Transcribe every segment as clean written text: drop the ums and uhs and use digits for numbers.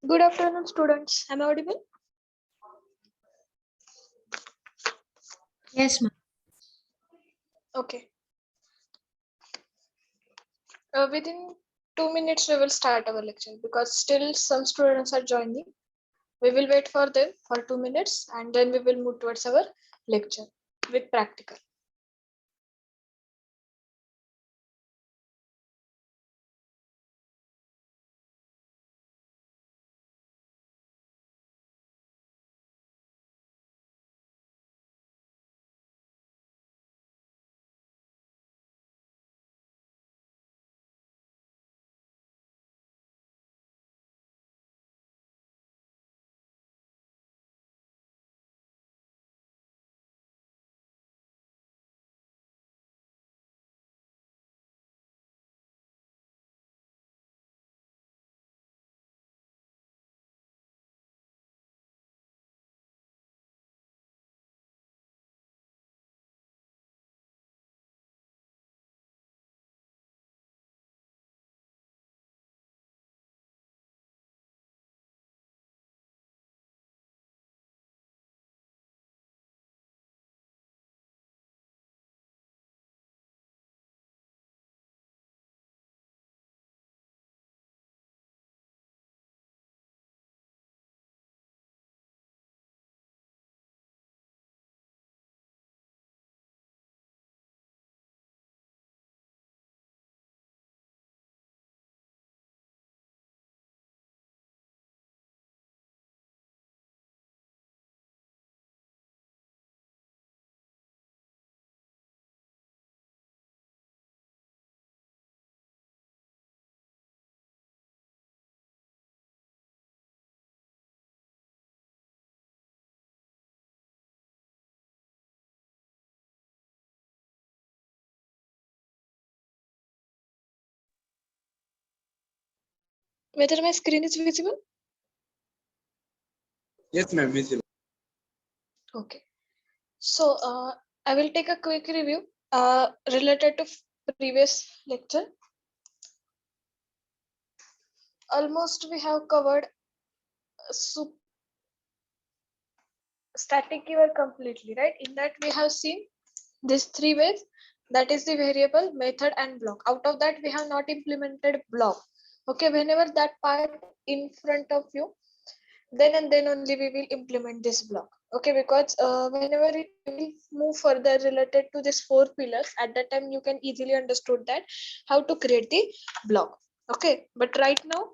Good afternoon, students. Am I audible? Yes, ma'am. Okay. Within 2 minutes, we will start our lecture because still some students are joining. We will wait for them for 2 minutes and then we will move towards our lecture with practical. Whether my screen is visible? Yes, ma'am, visible. Okay. So I will take a quick review related to previous lecture. Almost we have covered static keyword completely, right? In that we have seen these three ways, that is the variable, method and block. Out of that we have not implemented block. Okay, whenever that part in front of you, then and then only we will implement this block. Okay, because whenever it will move further related to these four pillars, at that time you can easily understood that how to create the block. Okay, but right now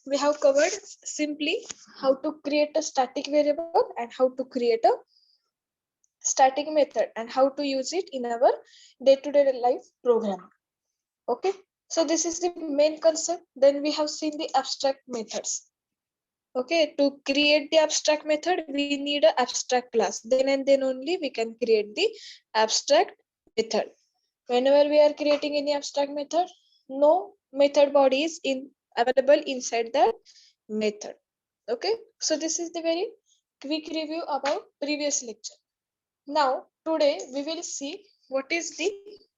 we have covered simply how to create a static variable and how to create a static method and how to use it in our day-to-day life program. Okay, so this is the main concept. Then we have seen the abstract methods. Okay, to create the abstract method we need an abstract class, then and then only we can create the abstract method. Whenever we are creating any abstract method, no method body is available inside that method. Okay, so this is the very quick review about previous lecture. Now, today we will see what is the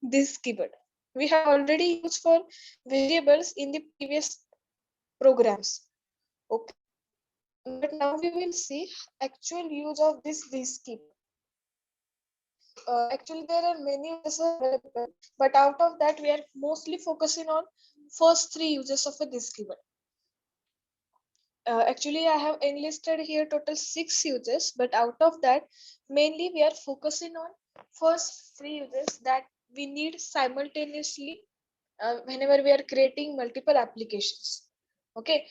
this keyword. We have already used for variables in the previous programs. Okay, but now we will see actual use of this keyword. Actually, there are many uses available, but out of that, we are mostly focusing on first three uses of a this keyword. Actually, I have enlisted here total 6 uses, but out of that, mainly we are focusing on first three uses that we need simultaneously whenever we are creating multiple applications. Okay,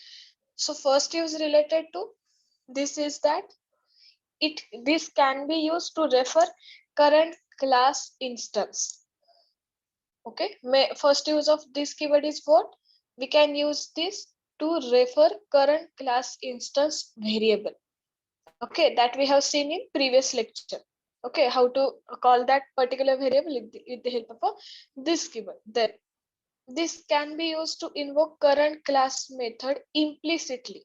so first use related to this is that this can be used to refer current class instance. Okay, first use of this keyword is what? We can use this to refer current class instance variable. Okay, that we have seen in previous lecture. Okay, how to call that particular variable with the help of this keyword. Then this can be used to invoke current class method implicitly.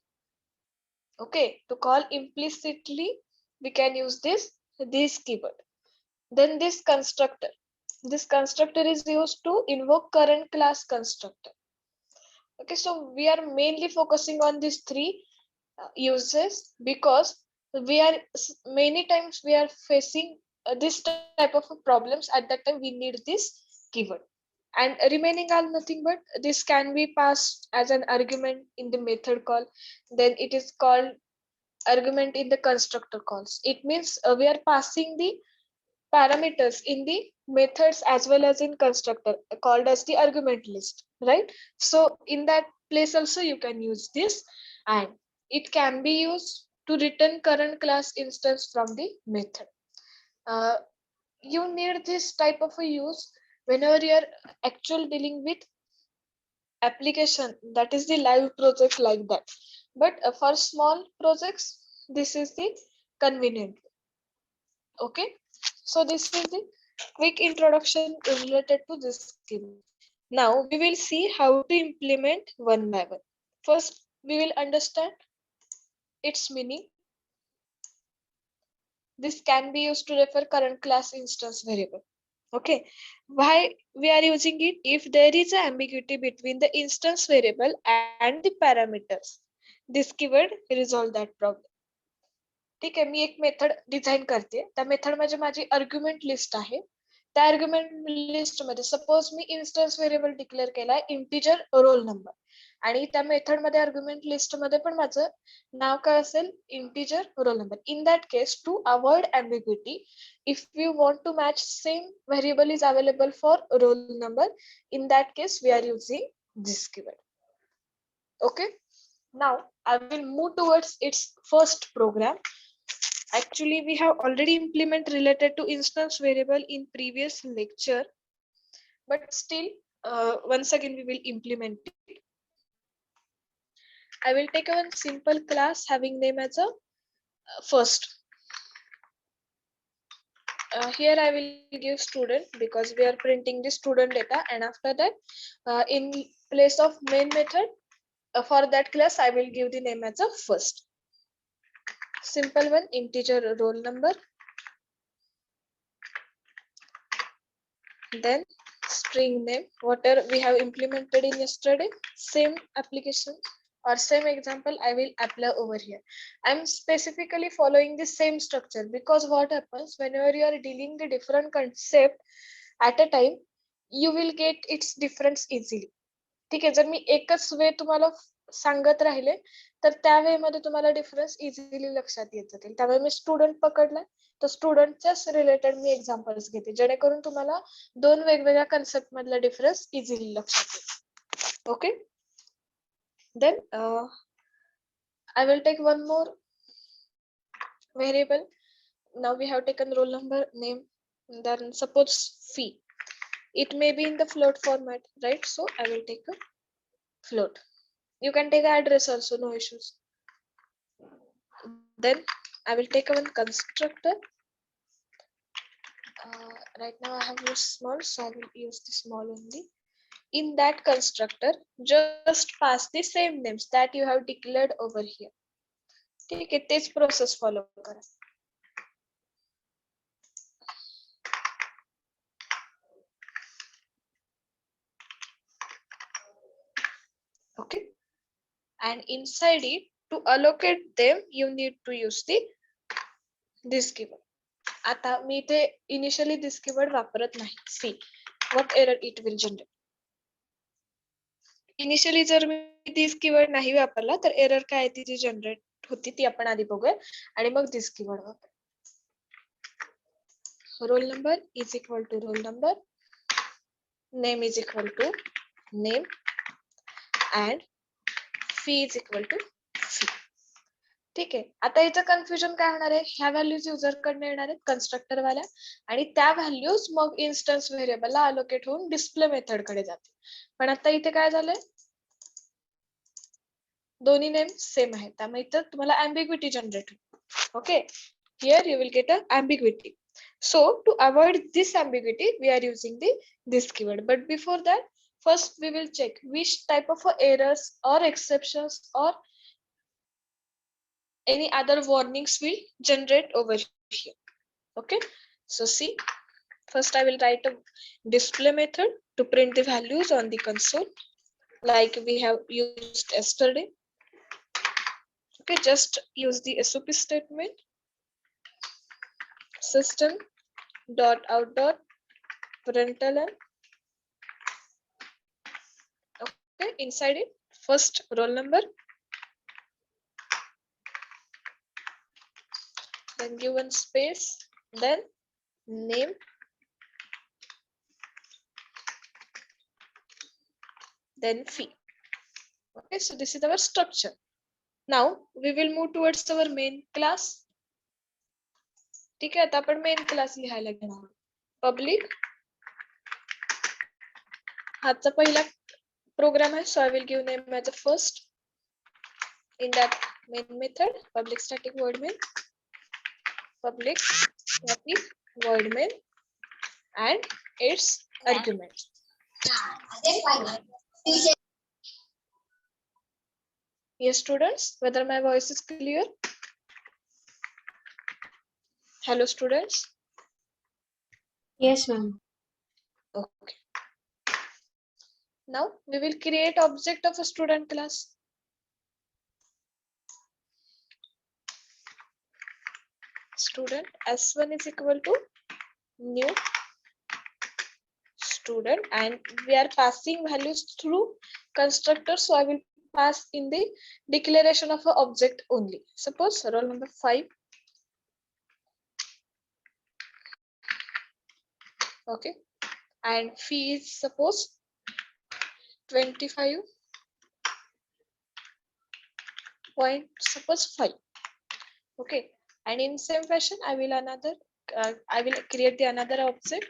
Okay, to call implicitly we can use this keyword. Then this constructor is used to invoke current class constructor. Okay, so we are mainly focusing on these three uses, because we are many times we are facing this type of problems. At that time we need this keyword, and remaining are nothing but this can be passed as an argument in the method call. Then it is called argument in the constructor calls. It means we are passing the parameters in the methods as well as in constructor, called as the argument list, right? So in that place also you can use this, and it can be used to return current class instance from the method. uh, you need this type of a use whenever you are actual dealing with application that is the live project like that. But for small projects, this is the convenient. Okay, so this is the quick introduction related to this keyword. Now we will see how to implement one by one. First, we will understand its meaning. This can be used to refer current class instance variable. Okay, why we are using it? If there is an ambiguity between the instance variable and the parameters, this keyword resolve that problem. ठीक आहे, मी एक method design करते. त्या method म्हणजे माझी argument list आहे. त्या argument list मध्ये सपोज मी इन्स्टन्स व्हेरिएबल डिक्लेअर केलाय इंटिजर रोल नंबर, आणि त्या मेथड मध्ये आर्ग्युमेंट लिस्ट मध्ये पण माझं नाव काय असेल, integer roll number. In that case, to avoid ambiguity, if you want to match same variable is available for roll number, in that case we are using this keyword. Okay, now I will move towards its first program. Actually, we have already implemented related to instance variable in previous lecture, but still, once again we will implement it. I will take one simple class having name as a first. Here I will give student because we are printing the student data, and after that, in place of main method, for that class I will give the name as a first. Simple one, integer roll number. Then string name, whatever we have implemented in yesterday, same application or same example I will apply over here. I'm specifically following the same structure because what happens whenever you are dealing the different concept at a time, you will get its difference easily. ठीक आहे, जर मी एकच वे तुम्हाला सांगत राहिले तर त्या वे मध्ये तुम्हाला डिफरन्स इझिली लक्षात येत जातील. त्यामुळे मी स्टुडंट पकडलाय, तर स्टुडंटच्याच रिलेटेड मी एक्झाम्पल्स घेते, जेणेकरून तुम्हाला दोन वेगवेगळ्या कन्सेप्ट मधला डिफरन्स इझिली लक्षात येईल. Okay, then I will take one more variable. Now we have taken roll number, name, then suppose fee. It may be in the float format, right? So I will take a float. You can take an address also, no issues. Then I will take one constructor. Right now I have used small, so I will use the small only. In that constructor, just pass the same names that you have declared over here. ठीक आहे, तेच process follow करा. Okay, and inside it, to allocate them, you need to use this keyword. आता मी इथे initially this keyword वापरत नाही. See what error it will generate. Initially जर मी this keyword नाही वापरला तर एरर काय ती जी जनरेट होती ती आपण आधी बघूया, आणि मग this keyword वापर. Roll number is equal to roll number, name is equal to name, and fee is equal to fee. ठीक आहे, आता याचं कन्फ्युजन काय होणार आहे, ह्या व्हॅल्यूज युजर कडे येणार आहेत कन्स्ट्रक्टर वाल्या, आणि त्या व्हॅल्यूज मग इन्स्टन्स व्हेरिएबलला अलोकेट होऊन डिस्प्ले मेथड कडे जाते. पण आता इथे काय झालंय, दोन्ही नेम सेम आहेत, त्यामुळे इथं तुम्हाला ambiguity जनरेट होईल. Okay, here you will get a ambiguity. So to avoid this ambiguity, we are using this keyword. But before that, first we will check which type of errors or exceptions or any other warnings will generate over here. Okay, so see, first I will write a display method to print the values on the console like we have used yesterday. Okay, just use the SOP statement. System dot out dot println. Okay, inside it, first roll number, then give one space, then name, then fee. Okay, so this is our structure. Now we will move towards our main class. ठीक आहे, आता आपण main class लिहायला घेणार आहोत. Public हाचा पहिला programme आहे, so I will give name as a first. In that main method, public static void main, public static void main, and its arguments. Yes, students, whether my voice is clear? Hello, students. Yes, ma'am. Okay. Now we will create object of a student class. Student S1 is equal to new student, and we are passing values through constructor, so I will pass in the declaration of an object only. Suppose roll number 5. Okay, and fee is suppose 25 point suppose 5. Okay, and in same fashion I will create the another object,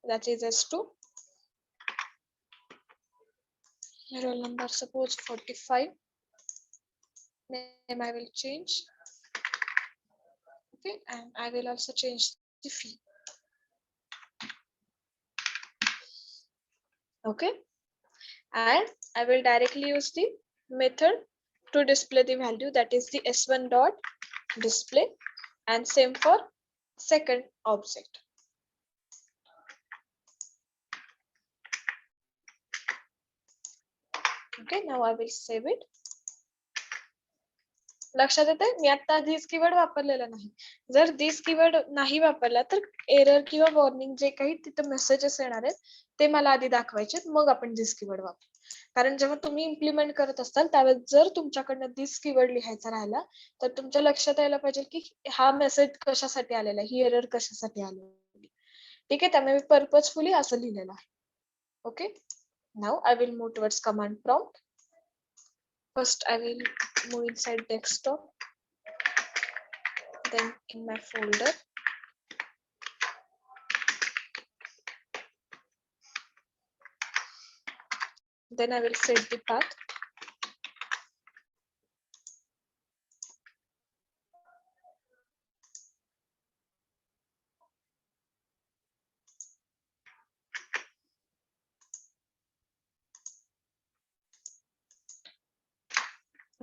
that is S2. Roll number suppose 45. Name I will change. Okay, and I will also change the fee. Okay, and I will directly use the method to display the value, that is the S1 dot display, and same for second object. Okay, now I will save it. लक्षात येते, मी आता this keyword वापरलेला नाही. जर this keyword नाही वापरला तर error किंवा वॉर्निंग जे काही तिथे मेसेजेस येणार आहेत ते मला आधी दाखवायचे, मग आपण दिस कीवर्ड वापरू. कारण जेव्हा तुम्ही इम्प्लिमेंट करत असताल त्यावेळेस जर तुमच्याकडनं दिस कीवर्ड लिहायचा राहिला तर तुमच्या लक्षात यायला पाहिजे की हा मेसेज कशासाठी आलेला आहे, ही एरर कशासाठी आलेली. ठीक आहे, त्यामुळे मी पर्पजफुली असं लिहिलेलं आहे. Okay, now I will move towards command prompt. First I will move inside desktop, then in my folder, then I will set the path.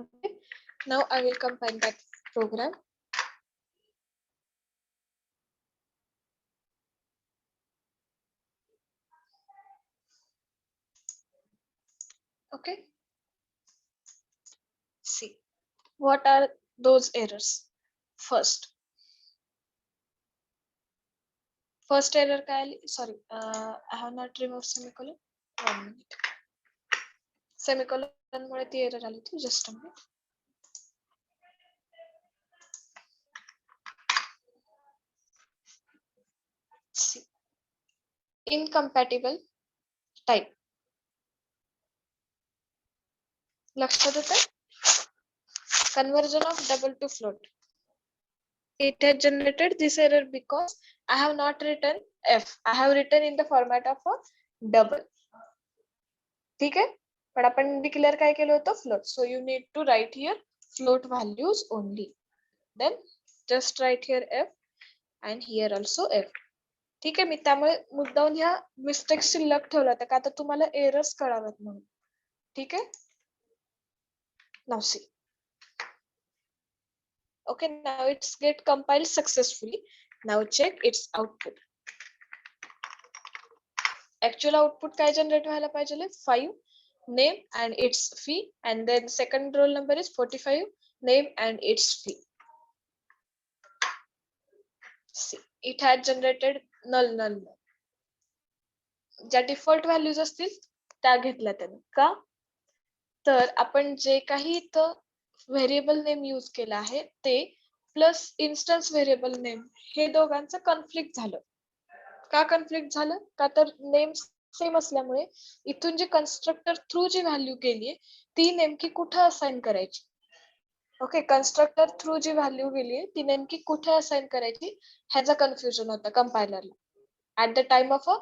Okay, now I will compile that program. Okay, see what are those errors. First error काय आली, sorry, I have not removed semicolon. 1 minute. Semicolon मुळे ती error आली होती, just a minute. See, incompatible type. लक्षात येतं, conversion of double to float. It has generated this error because I have not written F. I have written in the format of a double. ठीक आहे, पण आपण declare काय केलं होतं, float. So you need to write here float values only. Then just write here F and here also F. ठीक आहे, मी त्यामुळे मुद्दाम ह्या मिस्टेक शिल्लक ठेवल्या होत्या का आता तुम्हाला एरर्स कळाव्यात म्हणून. ठीक आहे, now see. Okay, now it's get compiled successfully. Now check its output. Actual output काय generate व्हायला पाहिजे, 5 name and its fee, and then second roll number is 45, name and its fee. See, it had generated null. ज्या default values असतील त्या घेतल्या त्याने. का तर आपण जे काही इथं व्हेरिएबल नेम यूज केला आहे ते प्लस इन्स्टन्स व्हेरिएबल नेम हे दोघांचं कॉन्फ्लिक्ट झालं. का कॉन्फ्लिक्ट झालं? का तर नेम सेम असल्यामुळे इथून जे कन्स्ट्रक्टर थ्रू जी व्हॅल्यू गेली ती नेमकी कुठे असाइन करायची. ओके, कन्स्ट्रक्टर थ्रू जी व्हॅल्यू गेली ती नेमकी कुठे असाइन करायची ह्याचं कन्फ्युजन होतं कंपायलरला at the time of a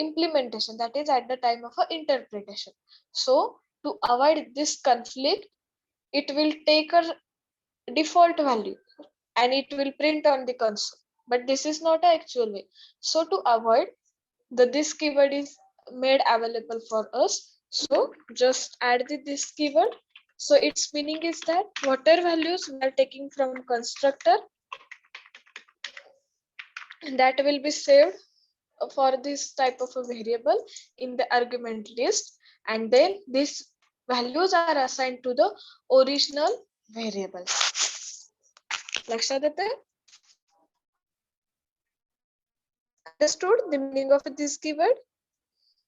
implementation, that is at the time of a interpretation. So to avoid this conflict, it will take a default value and it will print on the console, but this is not an actual way. So to avoid this keyword is made available for us. So just add this keyword. So its meaning is that whatever values we are taking from constructor, that will be saved for this type of a variable in the argument list, and then these values are assigned to the original variables. लक्षात येते? Understood the meaning of this keyword?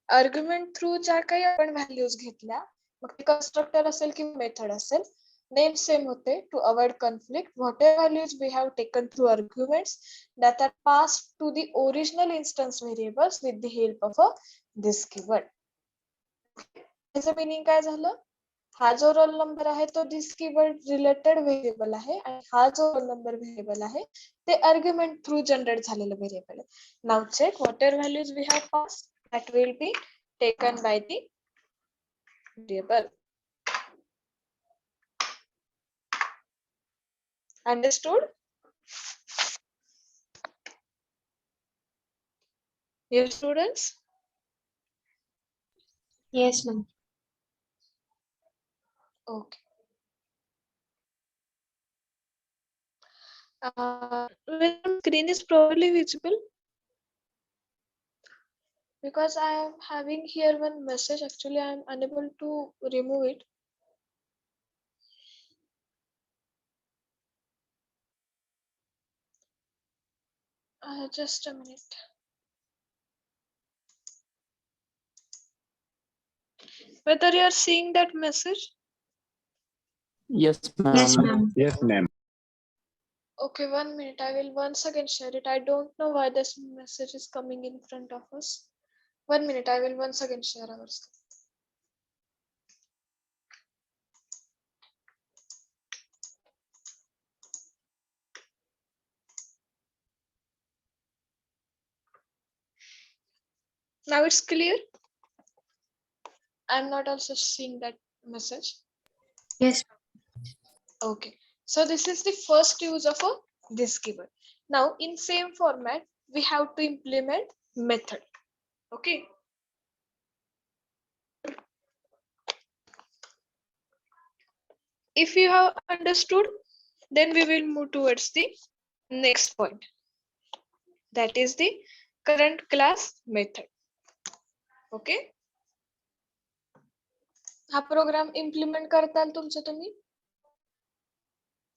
Argument through ज्या काही आपण values घेतल्या, मग ते constructor असेल किंवा method असेल, नेम सेम होते. To avoid conflict, whatever values we have taken through arguments that are passed to the original instance variables with the help of this keyword. त्याचं मीनिंग काय झालं? हा जो रोल नंबर आहे तो दिस कीवर्ड रिलेटेड व्हेरिएबल आहे आणि हा जो रोल नंबर व्हेरिएबल आहे ते आर्ग्युमेंट थ्रू जनरेट झालेलं व्हेरिएबल आहे. Now check whatever values we have passed that will be taken by the variable. Understood? Yes, students? Yes, ma'am. Okay. When screen is properly visible? Because I am having here one message, actually I am unable to remove it. Just a minute. Whether you are seeing that message? Yes, ma'am. Yes, ma'am. Yes, ma'am. Okay, 1 minute. I will once again share it. I don't know why this message is coming in front of us. 1 minute. I will once again share our screen. Now it's clear. I'm not also seeing that message. Yes. Okay. So this is the first use of this keyword. Now in same format, we have to implement method. Okay. If you have understood, then we will move towards the next point. That is the current class method. Okay. हा program implement करताल तुमचं तुम्ही?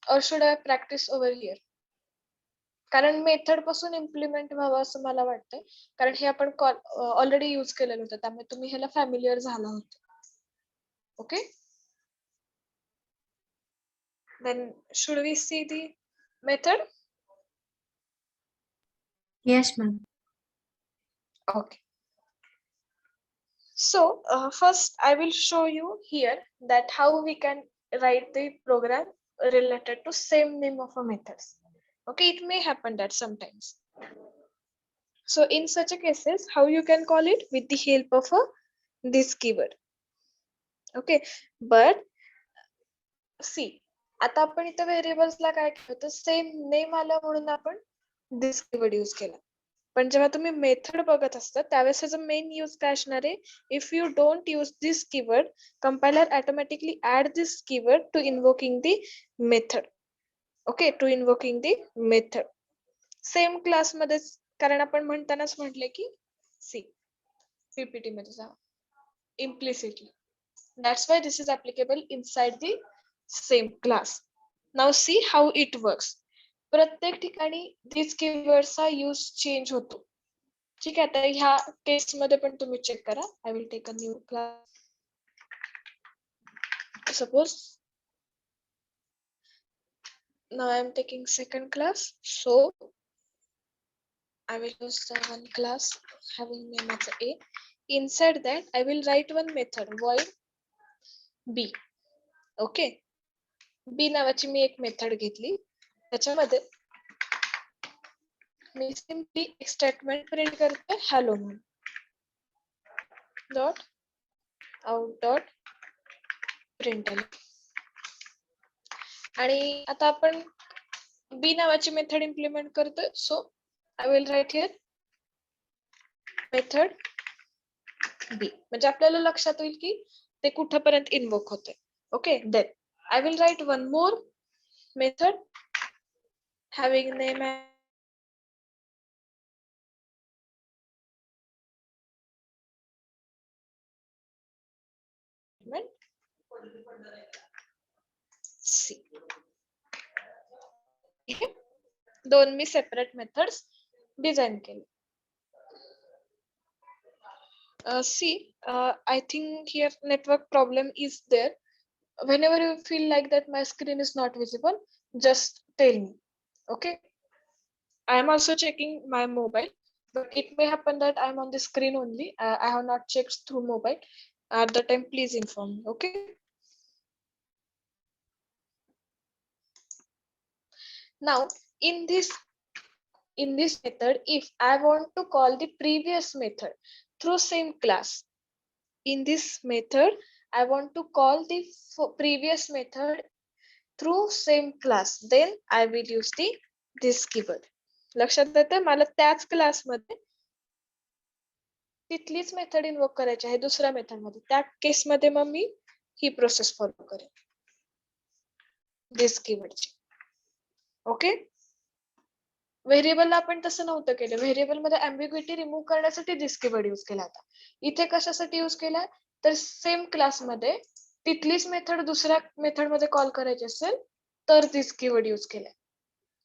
Or should I practice over here? कारण method पासून implement व्हावं असं मला वाटतंय, कारण हे आपण ऑलरेडी यूज केलेलं होतं, त्यामुळे तुम्ही ह्याला फॅमिलियर झाला होता. Okay, then should we see the method? Yes, ma'am. Okay. So first I will show you here that how we can write the program related to same name of a methods. Okay, it may happen that sometimes. So in such a cases, how you can call it with the help of this keyword. Okay, but see, आता आपण इथं व्हेरिएबल्सला काय केलं होतं, same name आलं म्हणून आपण this keyword use केला. पण जेव्हा तुम्ही मेथड बघत असता त्यावेळेस त्याचा मेन यूज काय असणार आहे, if you don't use this keyword, compiler automatically add this keyword to invoking the method. Okay, to invoking the method same class मध्ये, कारण आपण म्हणतानाच म्हटले की सी पीपीटी मध्ये Java implicitly. That's why this is applicable inside the same class. Now see how it works. प्रत्येक ठिकाणी this कीवर्डचा use change होतो. ठीक आहे, आता ह्या केस मध्ये पण तुम्ही चेक करा. I will take a new class. Suppose now I am taking second class, so I will use the one class having name as A. Inside that I will write one method void B. Okay, B नावाची मी एक method घेतली. त्याच्यामध्ये मी simply एक statement print करते hello म्हणून. Dot out dot println. आणि आता आपण बी नावाची मेथड इम्प्लिमेंट करतोय. So I will write here method B. म्हणजे आपल्याला लक्षात येईल की ते कुठपर्यंत इन्वोक होते. Okay, then I will write one more method having name C. दोन मी सेपरेट मेथड्स डिझाइन केले. See, I think here network problem is there. Whenever you feel like that my screen is not visible, just tell me. Okay, I am also checking my mobile, but it may happen that I am on the screen only. I have not checked through mobile. At the time, please inform me. Okay. Now, in this method, if I want to call the previous method through same class, in this method, I want to call the previous method through same class, then I will use the this keyword. लक्षात येते मला त्याच class मध्ये तिथलीच method invoke करायची आहे दुसऱ्या method मध्ये. त्या केस मध्ये मग मी ही प्रोसेस फॉलो करेन दिस कीवर्डची. ओके, व्हेरिएबलला आपण तसं नव्हतं केलं. व्हेरिएबल मध्ये अँबिग्युइटी रिमूव्ह करण्यासाठी दिस कीवर्ड यूज केला होता. इथे कशासाठी यूज केला तर सेम क्लास मध्ये तिथलीच मेथड दुसऱ्या मेथड मध्ये कॉल करायची असेल तर दिस कीवर्ड यूज केलाय.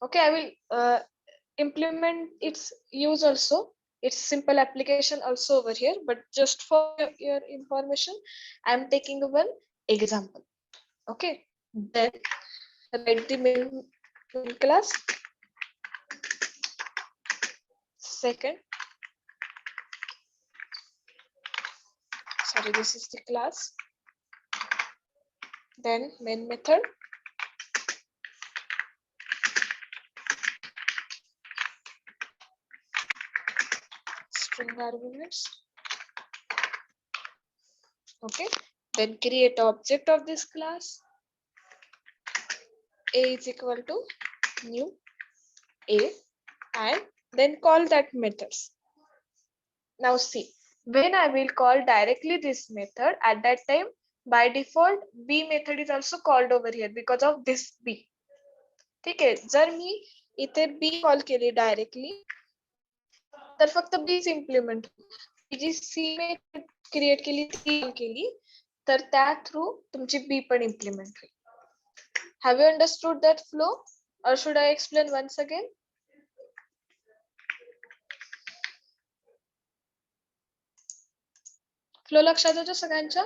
Okay, I will implement its use also. It's simple application also over here, but just for your information, I am taking one example. Okay, then write the main class. Second, sorry, this is the class. Then main method. String arguments. Okay, then create object of this class. A is equal to new A, and then call that methods. Now see, when I will call directly this method, at that time by default B method is also called over here because of this B. ठीक आहे, जर मी इथे B call केली directly तर फक्त B implement. जी C method create केली तर त्या थ्रू तुमची B पण इम्प्लिमेंट होईल. Have you understood that flow or should I explain once again? Flow लक्षात येतो सगळ्यांच्या.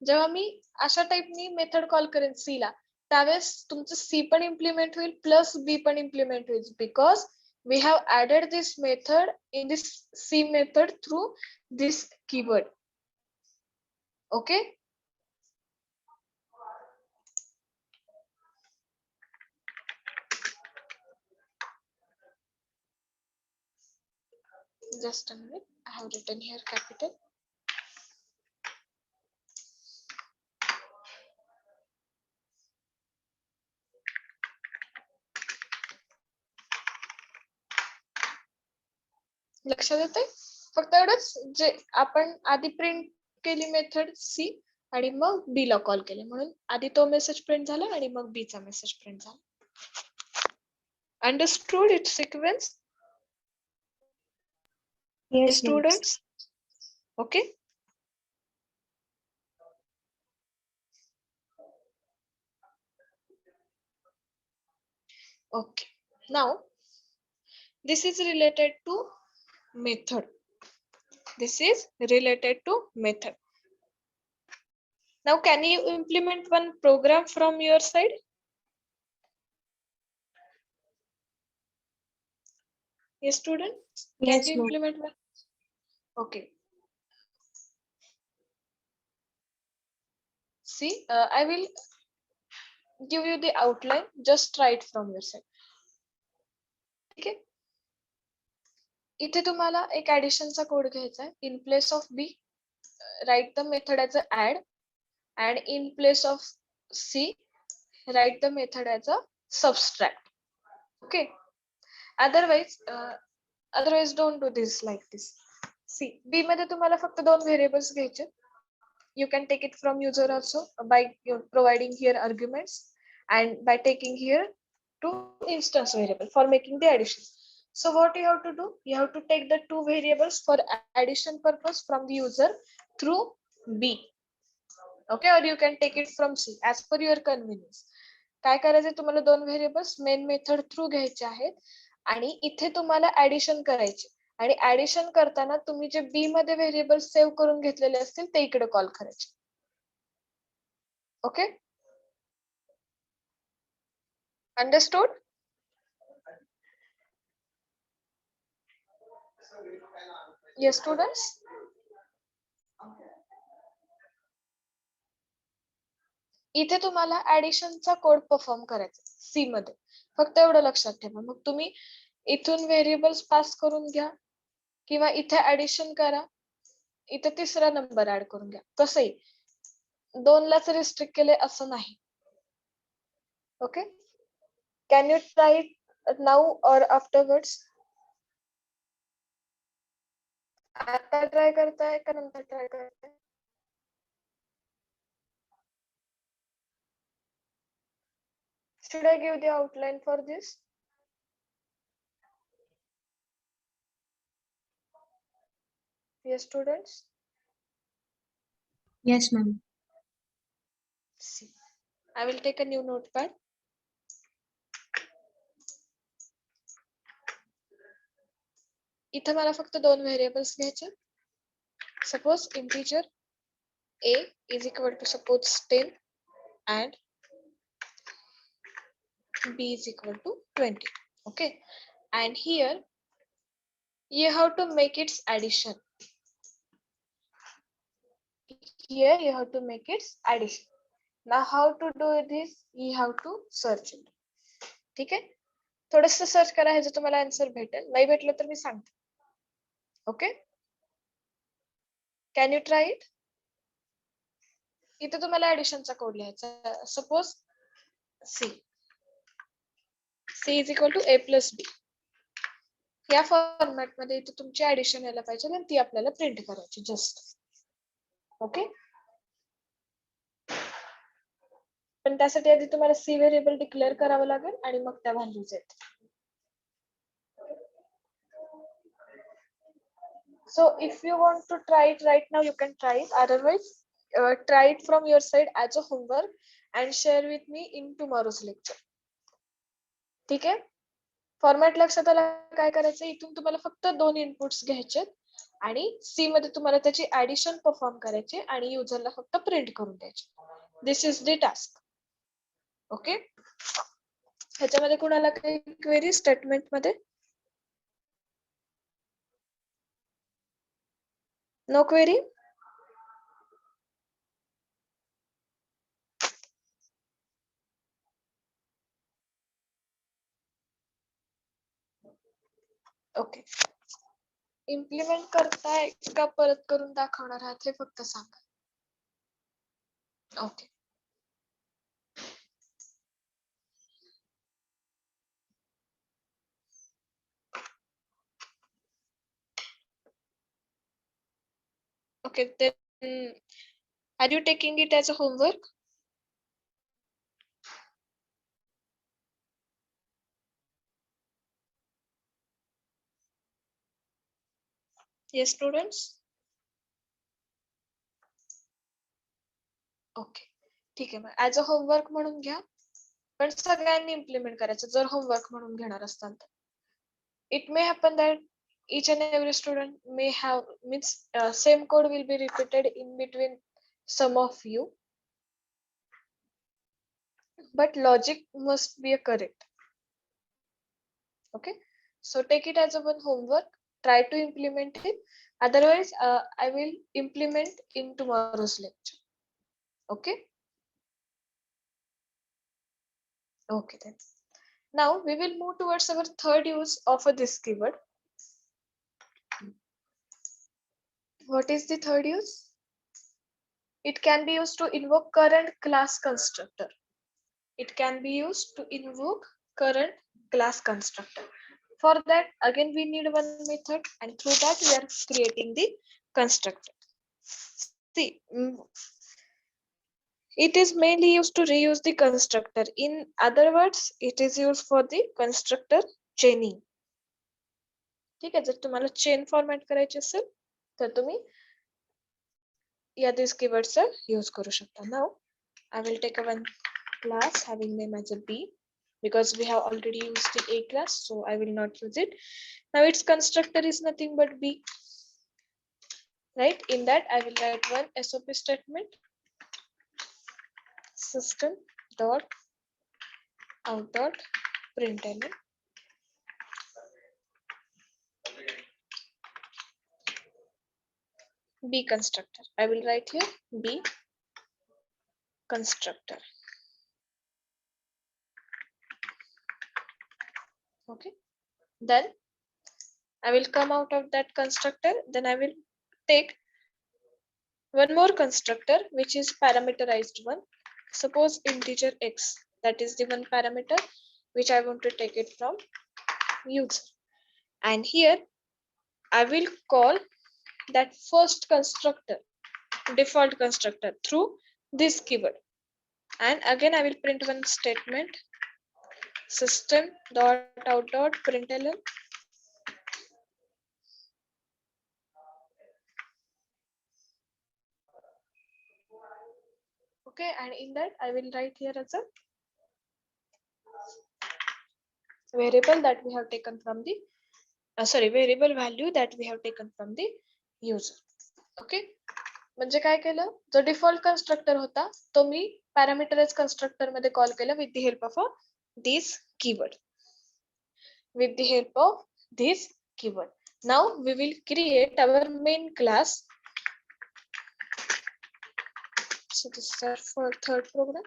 जेव्हा मी अशा टाइपनी मेथड कॉल करेन सी ला त्यावेळेस तुमचं सी पण इम्प्लिमेंट होईल प्लस बी पण इम्प्लिमेंट होईल because we have added this method in this C method through this keyword. Okay, just a minute, I have written here capital. लक्षात येते. फक्त एवढंच जे आपण आधी प्रिंट केली मेथड सी आणि मग बी ला कॉल केले म्हणून आधी तो मेसेज प्रिंट झाला आणि मग बी चा मेसेज प्रिंट झाला. Understood it sequence Yes, students? Okay, Okay. Now, this is related to method. This is related to method. Now, can you implement one program from your side? Yes, student. Can Yes, you ma'am. implement one? Okay. See, I will give you the outline. Just try it from your side. Okay. इथे तुम्हाला एक ऍडिशनचा code घ्यायचा आहे. In place of B write the method as a add and in place of C, write the method as a subtract. Okay. Otherwise don't do this like this. See, B मध्ये तुम्हाला फक्त दोन variables घ्यायचे. You can take it from user also by providing here arguments and by taking here two instance variable for making the addition. So what you have to do? You have to take the two variables for addition purpose from the user through B. Okay, or you can take it from C as per your convenience. काय करायचंय तुम्हाला दोन variables main method through घ्यायचे आहेत आणि इथे तुम्हाला addition करायचे आणि ऍडिशन करताना तुम्ही जे बी मध्ये व्हेरिएबल सेव्ह करून घेतलेले असतील ते इकडे कॉल करायचे. Okay, understood? Yes students. इथे तुम्हाला ऍडिशनचा कोड परफॉर्म करायचा सी मध्ये. फक्त एवढं लक्षात ठेवा. मग तुम्ही इथून व्हेरिएबल्स पास करून घ्या किंवा इथे ऍडिशन करा, इथे तिसरा नंबर ऍड करून घ्या. कसंही दोनलाच रिस्ट्रिक्ट केले असं नाही. Okay, can you try it now or afterwards? आता ट्राय करताय का नंतर ट्राय करताय? Should I give the outline for this? Yes, students. Yes, ma'am. See, I will take a new notepad. इथे मला फक्त दोन व्हेरिएबल्स घ्यायचे. Suppose integer a is equal to suppose 10 and b is equal to 20. Okay, and here you have to make its addition. Here you have to make its addition. Now how to do this? You have to search it. ठीक आहे, थोडस search करा, ह्याचं तुम्हाला answer भेटेल. नाही भेटलं तर मी सांगते. Okay, can you try it? इथे तुम्हाला ऍडिशनचा कोड लिहायचा. Suppose C is equal to a plus B. या फॉर्मॅट मध्ये इथे तुमची ऍडिशन यायला पाहिजे आणि ती आपल्याला प्रिंट करायची जस्ट. ओके, पण त्यासाठी आधी तुम्हाला सी व्हेरिएबल डिक्लेअर करावं लागेल आणि मग त्या व्हॅल्यूज आहेत. So if you want to try it right now, you can try it. Otherwise, try it from your side as a homework and share with me in tomorrow's lecture. ठीक आहे, format लक्षात आला काय करायचं? इथून तुम्हाला फक्त दोन इनपुट्स घ्यायचे आणि सी मध्ये तुम्हाला त्याची ऍडिशन परफॉर्म करायची आणि युजरला फक्त प्रिंट करून द्यायचे. This is the task. Okay, ह्याच्यामध्ये कुणाला काही क्वेरी स्टेटमेंट मध्ये? No query? ओके, इम्प्लिमेंट करताय का परत करून दाखवणार आहात हे फक्त सांगा. Okay, okay, then are you taking it as a homework? Yes, students. Okay, ठीक आहे, मग ऍज अ होमवर्क म्हणून घ्या. पण सगळ्यांनी इम्प्लिमेंट करायचं जर होमवर्क म्हणून घेणार असताल तर. It may happen that each and every student may have means same code will be repeated in between some of you, but logic must be correct. Okay, so take it as a one homework, try to implement it, otherwise I will implement in tomorrow's lecture. Okay, okay then. Now we will move towards our third use of this keyword. What is the third use? It can be used to invoke current class constructor. It can be used to invoke current class constructor. For that, again, we need one method, and through that we are creating the constructor. See, it is mainly used to reuse the constructor. In other words, it is used for the constructor chaining. ठीक आहे, जर तुम्हाला chain format करायची असेल तर तुम्ही या this कीवर्डचा use करू शकता. Now I will take a one class having name as a B, because we have already used the A class, so I will not use it. Now its constructor is nothing but B, right? In that I will write one SOP statement, system dot out dot println. B constructor. I will write here B constructor. Okay. Then I will come out of that constructor. Then I will take one more constructor, which is parameterized one. Suppose integer x, that is the one parameter which I want to take it from user. And here I will call that first constructor, default constructor, through this keyword. And again I will print one statement, system dot out dot println. Okay, and in that I will write here as a variable that we have taken from the variable value that we have taken from the user. Okay, म्हणजे काय केलं, जो default constructor होता तो मी पॅरामीटराइज constructor मध्ये call केला with the help of this keyword. With the help of this keyword, now we will create our main class. So this is our for third program.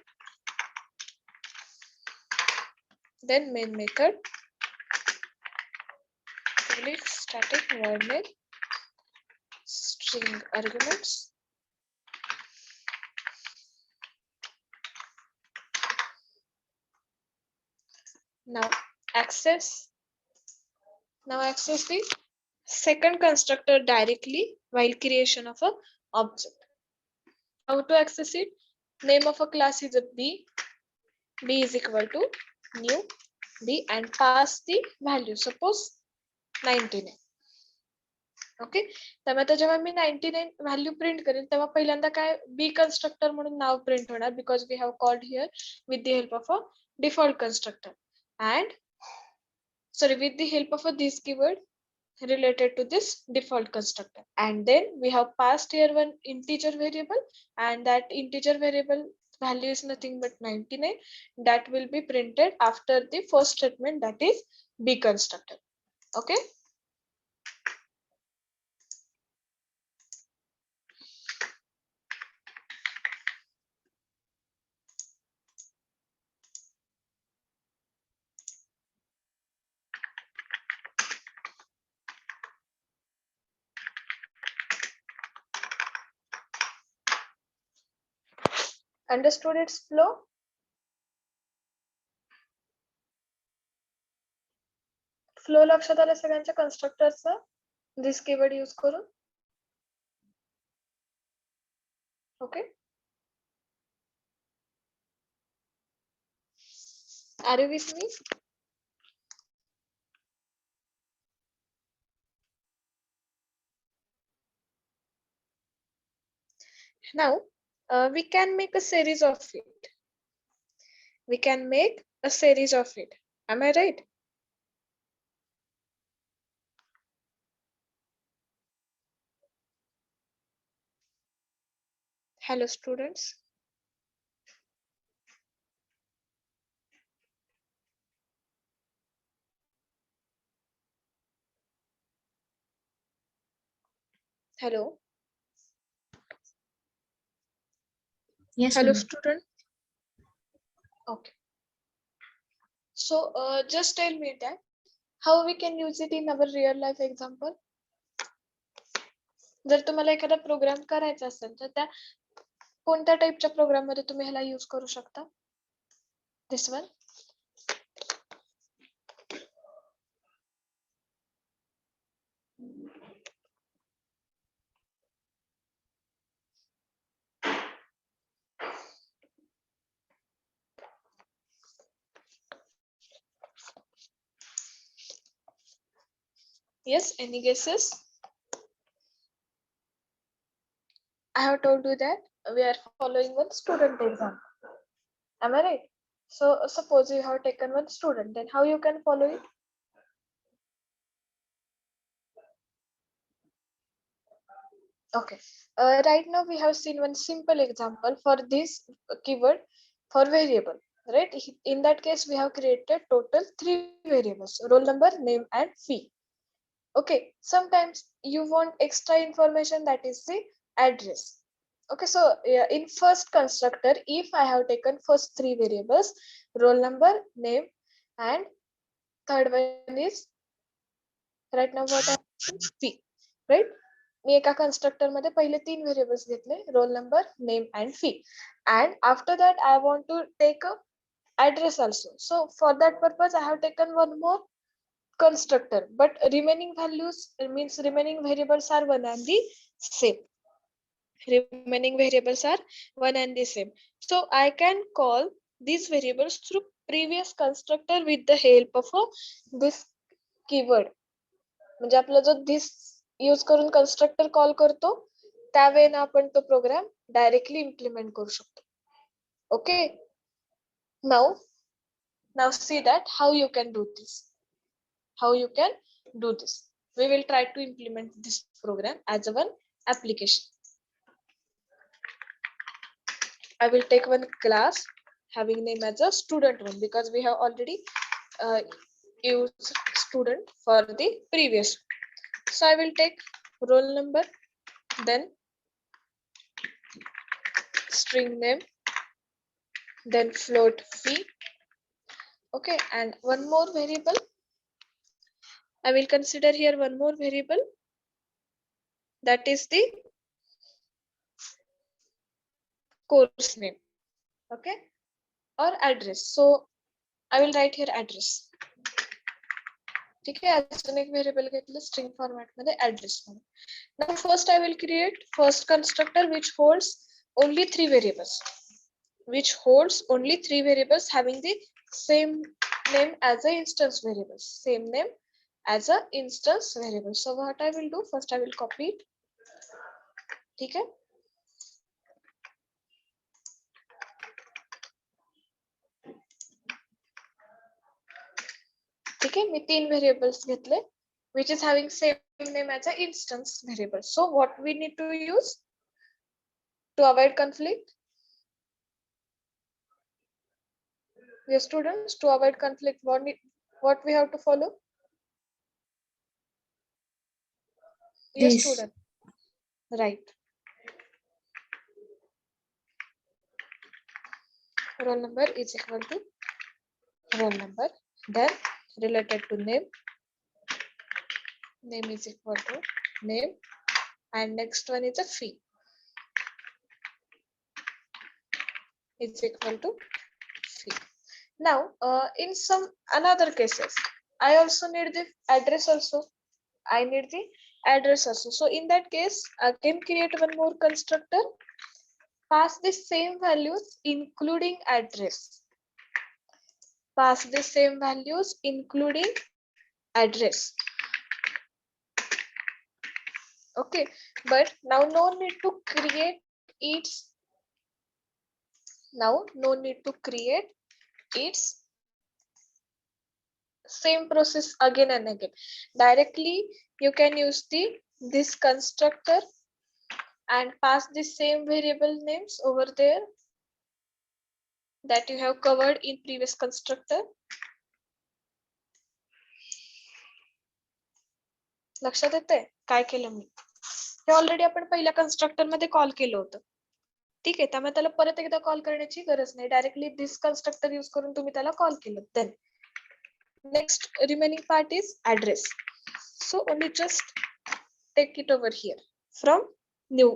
Then main method, public static void main string arguments. Now access the second constructor directly while creation of a object. How to access it? Name of a class is a B. B is equal to new B and pass the value, suppose 99. Okay, त्यामुळे आता जेव्हा मी 99 value print करेन तेव्हा पहिल्यांदा काय B constructor म्हणून नाव print होणार, because we have called here with the help of a default constructor and sorry with the help of this keyword related to this default constructor. And then we have passed here one integer variable, and that integer variable value is nothing but 99. That will be printed after the first statement, that is B constructor. Okay. Understood its flow? Flow लक्षात आलं सगळ्यांच्या कन्स्ट्रक्टरचा this keyword use करून? Okay, are you with me? Now we can make a series of it. we can make a series of it. Am I right? Hello, students. Hello. Yes, Hello, ma'am. student. Okay. So just tell me that how we can use it in our real life example. जर तुम्हाला एखादा programme करायचा असेल तर त्या कोणत्या टाइपच्या programme मध्ये तुम्ही ह्याला यूज करू शकता? This one. Yes, any guesses? I have told you that we are following one student example. Am I right? So suppose you have taken one student, then how you can follow it? Okay. Right now we have seen one simple example for this keyword for variable. Right? In that case, we have created total 3 variables: roll number, name, and fee. Okay. Sometimes you want extra information, that is the address. Okay, so in first constructor, if I have taken first 3 variables, roll number, name, and third one is right now what I fee, right? मी एका constructor मध्ये पहिले 3 variables घेतले, roll number, name, and fee. And after that, I want to take a address also. So for that purpose, I have taken one more constructor, but remaining values means remaining variables are one and the same. Remaining variables are one and the same. So I can call these variables through previous constructor with the help of this keyword. म्हणजे आपला जो this use करून constructor call करतो त्यावेळेला आपण तो programme directly implement करू शकतो. Okay, now see that how you can do this. How you can do this. We will try to implement this program as a one application. I will take one class having name as a student one because we have already used student for the previous. So I will take roll number, then string name, then float fee. Okay, and one more variable. I will consider here one more variable, that is the course name. Okay, or address. So I will write here address. ठीक आहे, अजून एक variable घेतलं string format मध्ये address मध्ये. Now first I will create first constructor which holds only 3 variables, having the same name as a instance variables, same name as a instance variable. So what I will do, first I will copy it. ठीक आहे, ठीक आहे, मी 3 variables घेतले which is having same name as an instance variable. So what we need to use to avoid conflict? Yes, students, to avoid conflict, what we have to follow? Yes, This. student. Right. Roll number is equal to roll number. Then related to name is equal to name, and next one is a fee is equal to fee. Now in some another cases, I also need the address also. I need the address also. So in that case, I can create one more constructor, pass the same values including address. Pass the same values including address. Okay, but now no need to create its, now no need to create it's same process again and again. Directly you can use this constructor and pass the same variable names over there that you have covered in previous constructor. लक्षात येते काय केलं मी? हे already आपण पहिल्या constructor मध्ये call केलं होतं. ठीक आहे, त्यामुळे त्याला परत एकदा कॉल करण्याची गरज नाही. डायरेक्टली दिस कन्स्ट्रक्टर यूज करून तुम्ही त्याला कॉल केलं. Then next remaining part is address. So only just take it over here from new.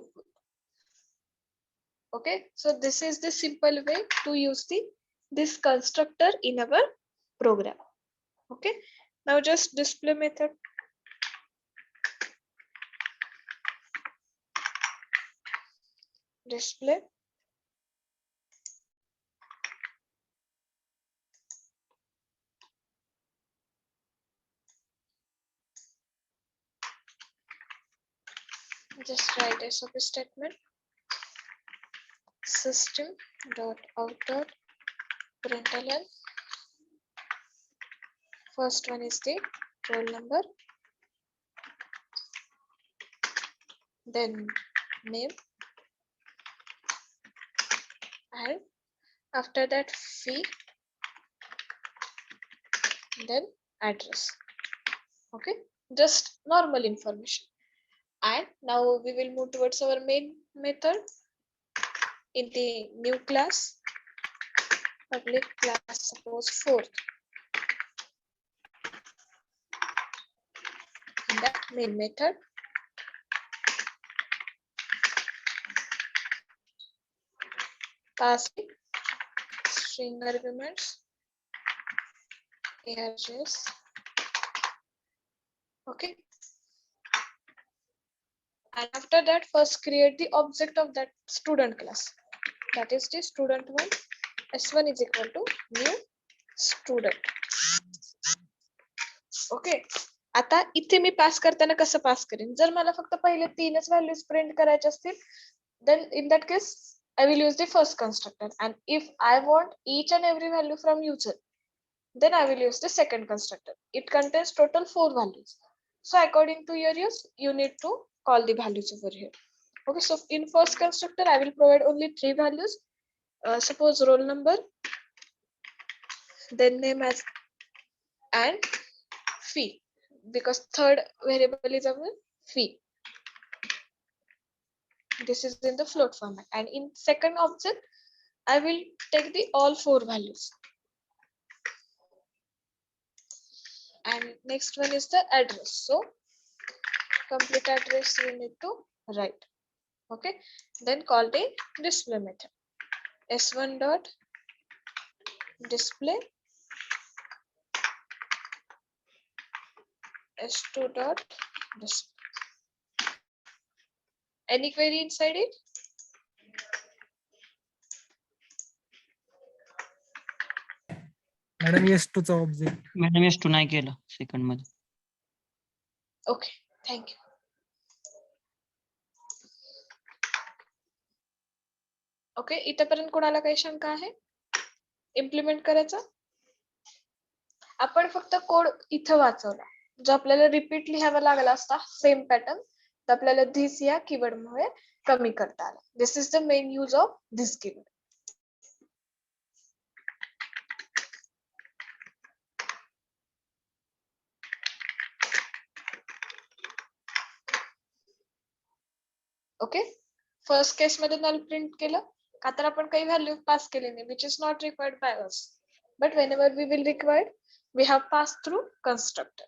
Okay, so this is the simple way to use this constructor in our program. Okay, now just display method. Display just write a SOP statement. System dot out dot println. First one is the roll number, then name, and after that fee, then address. Okay, just normal information. And now we will move towards our main method in the new class, public class, suppose 4th. In that main method, passing string arguments, args. Okay, and after that first create the object of that student class, that is the student1. S1 is equal to new student. Okay, आता इथे मी पास करताना कसं पास करेन? जर मला फक्त पहिले 3च values print करायचे असतील, then in that case I will use the first constructor, and if I want each and every value from user, then I will use the second constructor. It contains total 4 values. So according to your use, you need to call the values over here. Okay, so in first constructor I will provide only 3 values. Suppose roll number, then name as, and fee, because third variable is our fee. This is in the float format, and in second object I will take the all 4 values. And next one is the address. So complete address you need to write. Okay, then call the display method. S1 dot display, S2 dot display. Any query inside it? Madam S2 चा object. Madam S2 नाही केलं second मध्ये. Okay, thank you. Okay, इथपर्यंत कोणाला काही शंका आहे implement करायचा? आपण फक्त कोड इथं वाचवला, जो आपल्याला रिपीट लिहावा लागला असता सेम पॅटर्न, तर आपल्याला धिस या कीवर्ड मुळे कमी करता आला. This is the main use of this keyword. Okay, first case मध्ये नल प्रिंट केलं का तर आपण काही व्हॅल्यू पास केले नाही, which is not required by us, but whenever we will require, we have passed through constructor.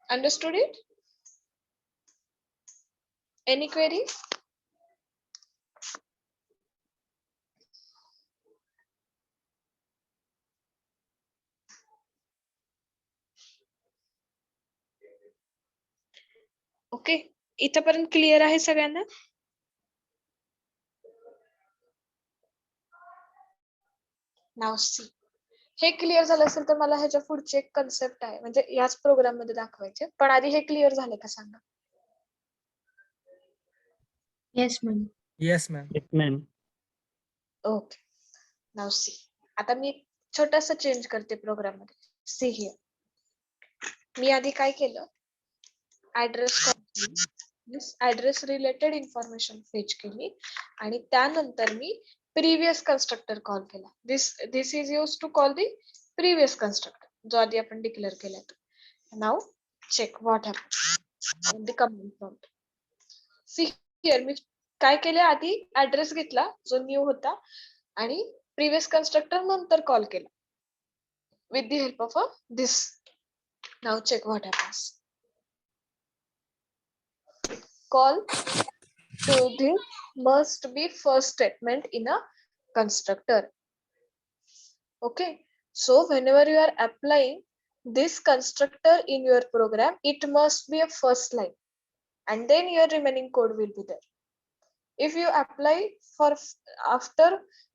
Understood it? Any queries? Okay, इथपर्यंत clear आहे सगळ्यांना? नाव सी. हे क्लिअर झालं असेल तर मला ह्याच्या पुढची एक कन्सेप्ट आहे, म्हणजे याच प्रोग्राम मध्ये दाखवायचे, पण आधी हे क्लिअर झाले का सांगा? Yes, ma'am. Yes ma'am. Ma'am okay, now see. आता मी छोटासा चेंज करते प्रोग्राम मध्ये. सी हिअर. मी आधी काय केलं, ऍड्रेस रिलेटेड इन्फॉर्मेशन फेच केली आणि त्यानंतर मी प्रिव्हियस कन्स्ट्रक्टर कॉल केला. This is use to call the previous constructor जो आधी आपण डिक्लेअर केला तो. Now check what happen the command prompt. See here मी काय केले, आधी ऍड्रेस घेतला जो न्यू होता आणि प्रिव्हियस कन्स्ट्रक्टर नंतर कॉल केला with the help of this. Now check what happens. Call to this must be first statement in a constructor. Okay, so whenever you are applying this constructor in your program, it must be a first line and then your remaining code will be there. If you apply for after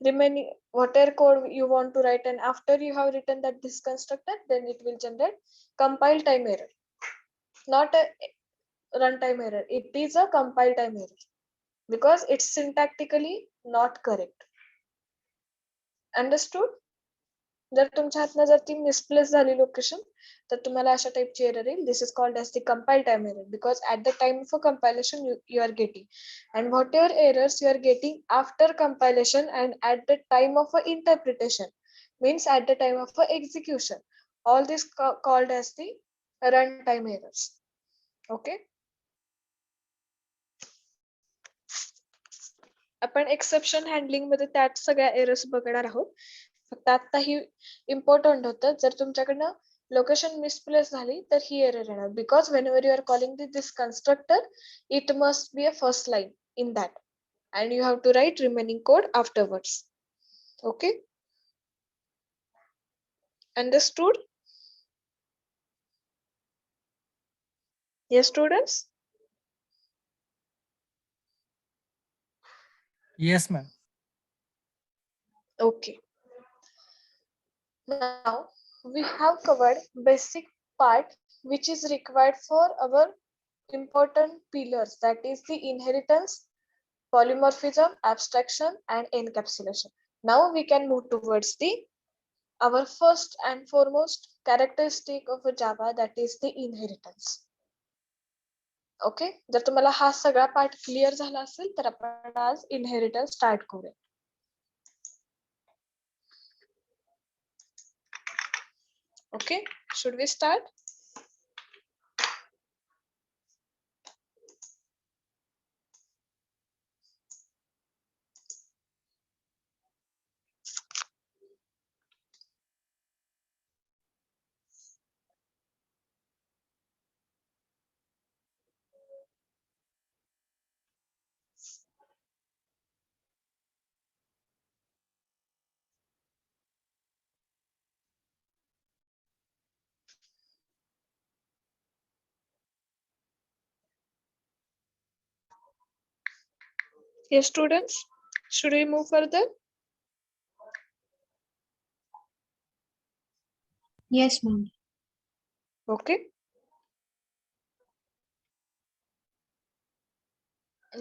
remaining whatever code you want to write and after you have written that this constructor, then it will generate compile time error, not a runtime error. It is a compile time error because it's syntactically not correct. Understood? जर तुमच्या हातनं जर ती misplace झाली location तर तुम्हाला अशा टाइपची error येईल. This is called as the compile time error because at the time of compilation you are getting, and whatever errors you are getting after compilation and at the time of interpretation means at the time of execution, all this called as the runtime errors. Okay, आपण exception handling मध्ये त्यात सगळ्या errors बघणार आहोत. फक्त आता ही important होतं, जर तुमच्याकडनं लोकेशन मिसप्लेस झाली तर ही एरर येणार because whenever you are calling this constructor it must be a first line in that and you have to write remaining code afterwards. Okay, understood? Yes students? Yes, ma'am. Okay, now we have covered basic part which is required for our important pillars, that is the inheritance, polymorphism, abstraction and encapsulation. Now we can move towards the our first and foremost characteristic of a Java, that is the inheritance. Okay, जर तुम्हाला हा सगळा part clear झाला असेल तर आपण आज inheritance start करूया. Okay, should we start? Yes students, should we move further? Yes, ma'am. Okay,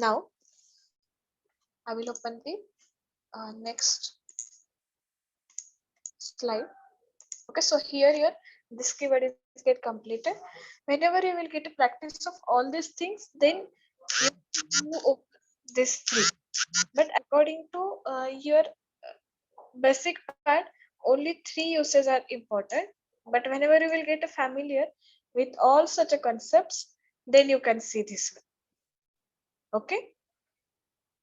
now I will open the next slide. Okay, so here this keyword is get completed. Whenever you will get a practice of all these things, then you open this three. But according to your basic part, only three uses are important. But whenever you will get familiar with all such a concepts, then you can see this one. Okay,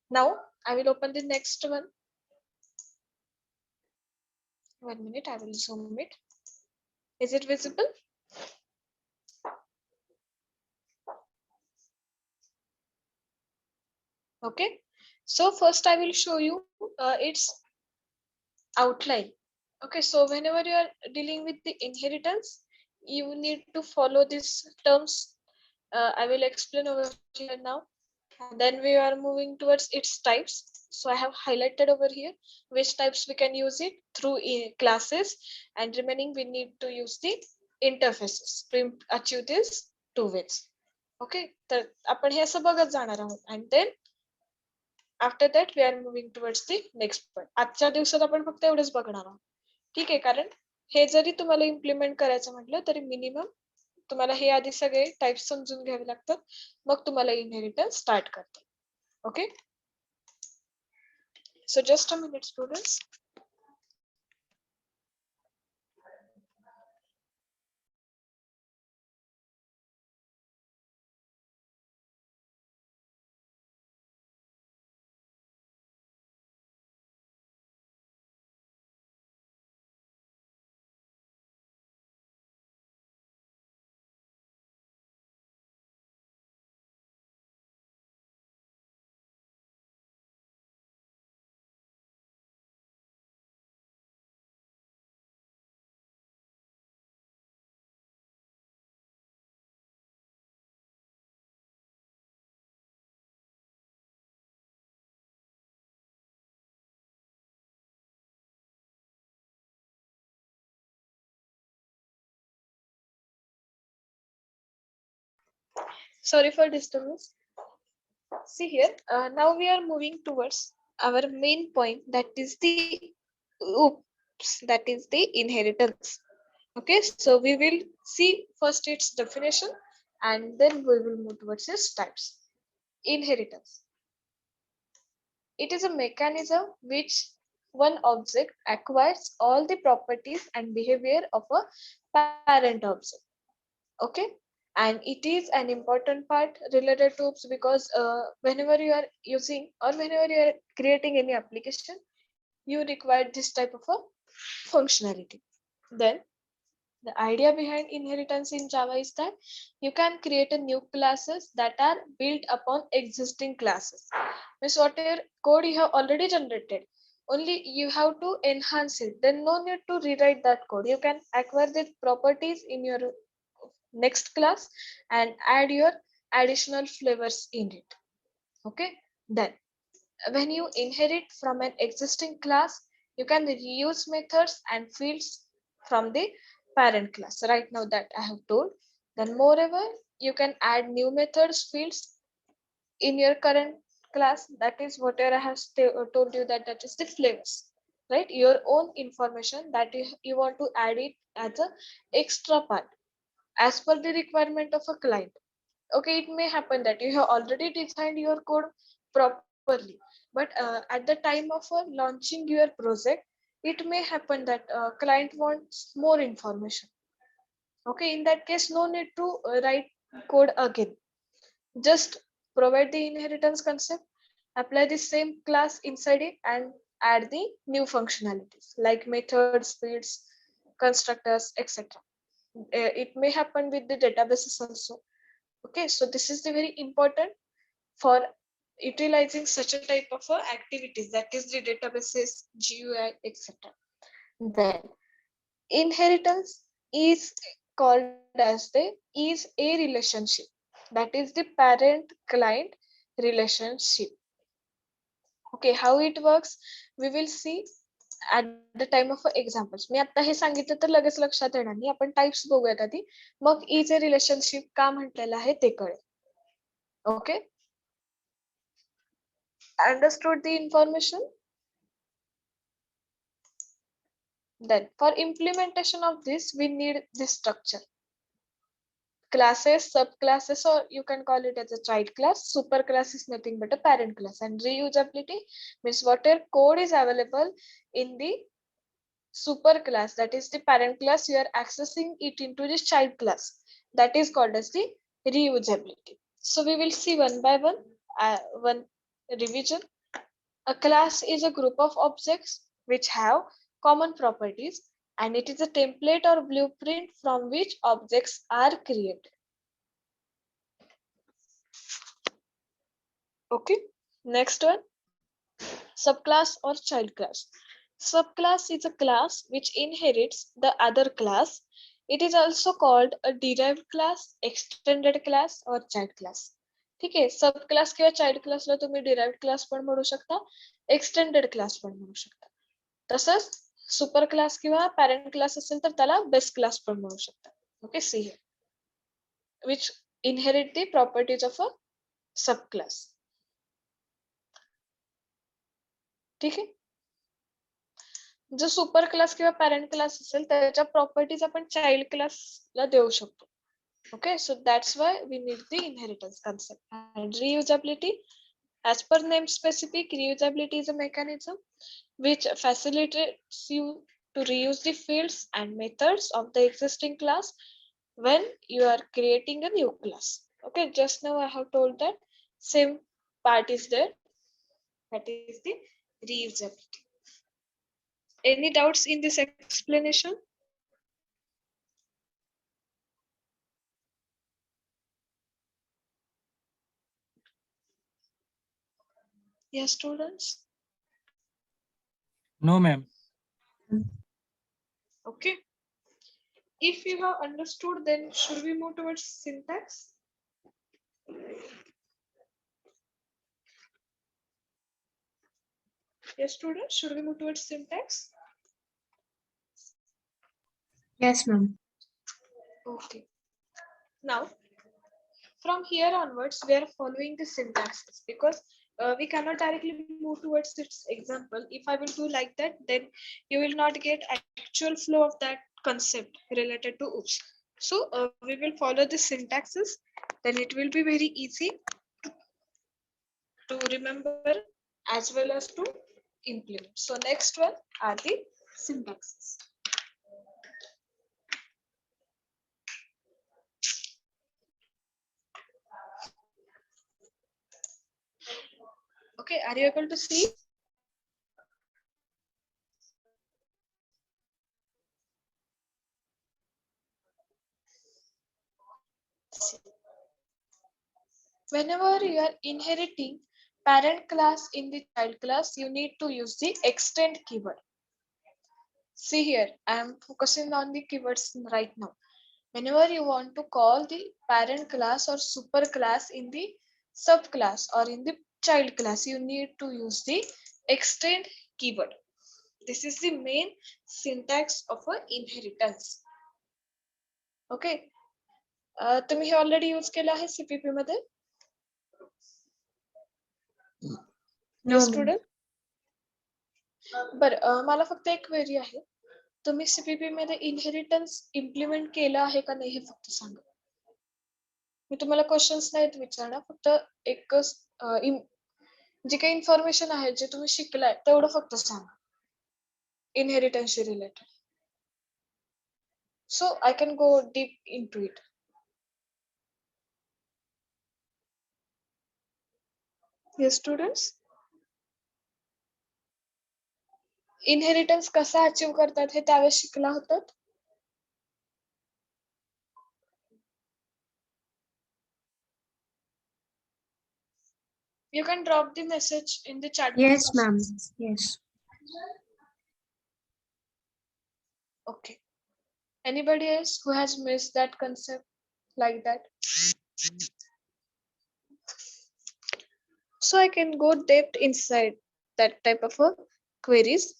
now I will open the next one. 1 minute, I will zoom it. Is it visible? Okay, so first I will show you its outline. Okay, so whenever you are dealing with the inheritance, you need to follow these terms. I will explain over here now. And then we are moving towards its types. So I have highlighted over here which types we can use it through classes, and remaining we need to use the interfaces to achieve this two ways. Okay, तर आपण हे असं बघत जाणार आहोत. And then after that we are moving towards the next point. आजच्या दिवसात आपण फक्त एवढंच बघणार आहोत. ठीक आहे, कारण हे जरी तुम्हाला इम्प्लिमेंट करायचं म्हटलं तरी मिनिमम तुम्हाला हे आधी सगळे टाइप्स समजून घ्यावे लागतात, मग तुम्हाला इनहेरिटन्स स्टार्ट करतात. Okay, so just a minute students. Sorry for disturbance. See here, now we are moving towards our main point, that is the oops, that is the inheritance. Okay, so we will see first its definition and then we will move towards its types. Inheritance. It is a mechanism which one object acquires all the properties and behavior of a parent object. Okay, and it is an important part related to OOPS because whenever you are using or whenever you are creating any application, you require this type of a functionality. Then the idea behind inheritance in Java is that you can create a new classes that are built upon existing classes. Means whatever code you have already generated, only you have to enhance it. Then no need to rewrite that code. You can acquire the properties in your next class and add your additional flavors in it. Okay, then when you inherit from an existing class, you can reuse methods and fields from the parent class. Right now that I have told. Then moreover, you can add new methods, fields in your current class. That is whatever I have told you, that is the flavors, right? Your own information that you want to add it as a extra part as per the requirement of a client. Okay, it may happen that you have already designed your code properly, but at the time of launching your project, it may happen that client wants more information. Okay, in that case, no need to write code again. Just provide the inheritance concept, apply the same class inside it, and add the new functionalities like methods, fields, constructors, etc. It may happen with the databases also. Okay, so this is the very important for utilizing such a type of activities, that is the databases, GUI, etc. Then inheritance is called as a relationship, that is the parent client relationship. Okay, how it works we will see at the time of examples. मी आता हे सांगितलं तर लगेच लक्षात येणार नाही, आपण types बघूयात आधी, मग इज अ रिलेशनशिप का म्हटलेलं आहे ते कळेल. Okay, understood the information? Then for implementation of this, we need this structure. Classes, subclasses, or you can call it as a child class. Super class is nothing but a parent class. And reusability means whatever code is available in the super class, that is the parent class, you are accessing it into this child class. That is called as the reusability. So we will see one by one, one revision. A class is a group of objects which have common properties, and it is a template or blueprint from which objects are created. Okay, next one, subclass or child class. Subclass is a class which inherits the other class. It is also called a derived class, extended class or child class. ठीक आहे, सब class किंवा child क्लासला तुम्ही derived class पण म्हणू शकता, extended class पण म्हणू शकता. तसंच सुपर क्लास किंवा पॅरेंट क्लास असेल तर त्याला बेस क्लास पण म्हणू शकता. Okay, see here which inherit the properties of a subclass. ठीक आहे. जो सुपर क्लास किंवा पॅरेंट क्लास असेल त्याच्या प्रॉपर्टीज आपण चाइल्ड क्लासला देऊ शकतो. Okay, so that's why we need the inheritance concept. And reusability, as per name specific, reusability is a mechanism which facilitates you to reuse the fields and methods of the existing class when you are creating a new class. Okay, just now I have told that same part is there, that is the reusability. Any doubts in this explanation? Yes, students. No, ma'am. Okay. If you have understood, then should we move towards syntax? Yes, students, should we move towards syntax? Yes, ma'am. Okay. Now, from here onwards, we are following the syntaxes because we cannot directly move towards its example. If I will do like that, then you will not get actual flow of that concept related to OOPS. So we will follow the syntaxes, then it will be very easy to remember as well as to implement. So next one are the syntaxes. Okay, are you able to see? Whenever you are inheriting parent class in the child class, you need to use the extend keyword. See here, I am focusing on the keywords right now. Whenever you want to call the parent class or super class in the subclass or in the child class, you need to use the extend keyword. This is the main syntax of an inheritance. Okay. तुम्ही हे already use केलं आहे CPP मध्ये? No, ma'am. Student बरं, मला फक्त एक query आहे. तुम्ही सीपीपी मध्ये इनहेरिटन्स इम्प्लिमेंट केलं आहे का नाही हे फक्त सांगा. मी तुम्हाला क्वेश्चन्स नाहीत विचारणार, फक्त एक जे काही इन्फॉर्मेशन आहे जे तुम्ही शिकलाय तेवढं फक्त सांगा इनहेरिटन्सशी related. So I can go deep into it. Yes students, inheritance कसा अचीव करतात हे त्यावेळेस शिकला होतात. You can drop the message in the chat box. Yes, ma'am. Yes. Okay. Anybody else who has missed that concept like that? So I can go depth inside that type of queries.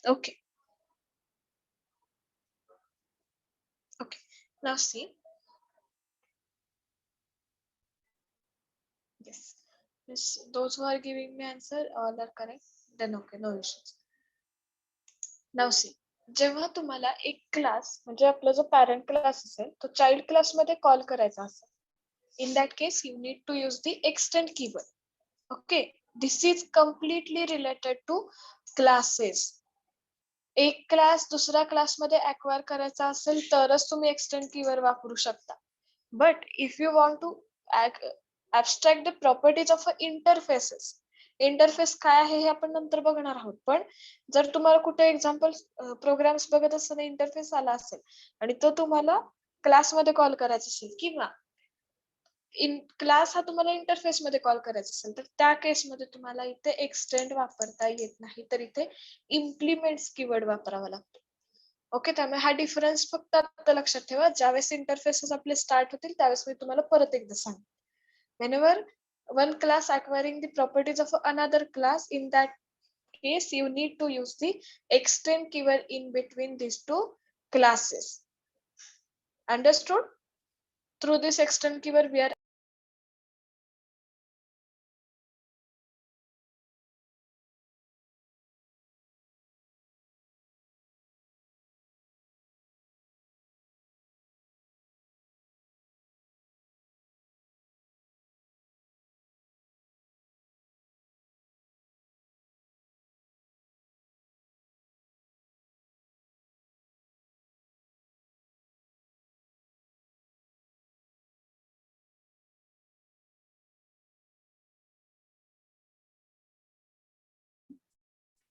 Okay. Okay. Now see. Yes. Yes. Those who are giving me answer all are correct. Then okay, no issues. Now see. जेव्हा तुम्हाला एक class म्हणजे आपला जो parent class असेल तो child class मध्ये call करायचा असेल, in that case you need to use the extend keyword. Okay, this is completely related to classes. एक क्लास दुसऱ्या क्लास मध्ये acquire करायचा असेल तरच तुम्ही extend keyword वापरू शकता. But if you want to abstract the properties of interfaces, interface काय आहे हे आपण नंतर बघणार आहोत. पण जर तुम्हाला कुठे एक्झाम्पल प्रोग्राम्स बघत असताना इंटरफेस आला असेल आणि तो तुम्हाला क्लास मध्ये कॉल करायचा असेल किंवा इन क्लास हा तुम्हाला इंटरफेस मध्ये कॉल करायचा असेल तर त्या केस मध्ये तुम्हाला इथे एक्सटेंड वापरता येत नाही, तर इथे इम्प्लिमेंट्स कीवर्ड वापरावा लागतो. ओके, त्यामुळे हा डिफरन्स फक्त आता लक्षात ठेवा. ज्यावेळेस इंटरफेसेस आपले स्टार्ट होतील त्यावेळेस मी तुम्हाला परत एकदा सांग. Whenever one class acquiring the properties of another class, in that case you need to use the extend keyword in between these two classes. Understood? Through this extend keyword we are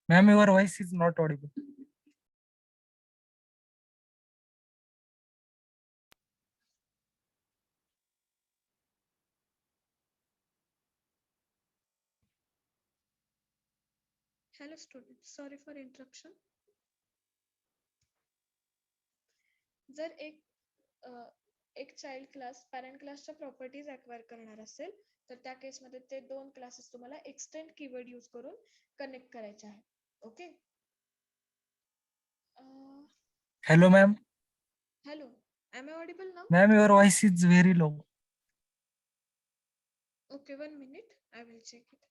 Ma'am, your voice is not audible. Hello students, sorry for interruption. जर एक child class parent क्लासच्या properties acquire करणार असेल तर त्या केसमध्ये ते दोन क्लासेस तुम्हाला एक्सटेंड कीवर्ड यूज करून कनेक्ट करायचे आहे. Okay. Hello, ma'am. Hello, am I audible now? Ma'am, your voice is very low. Okay, 1 minute, I will check it.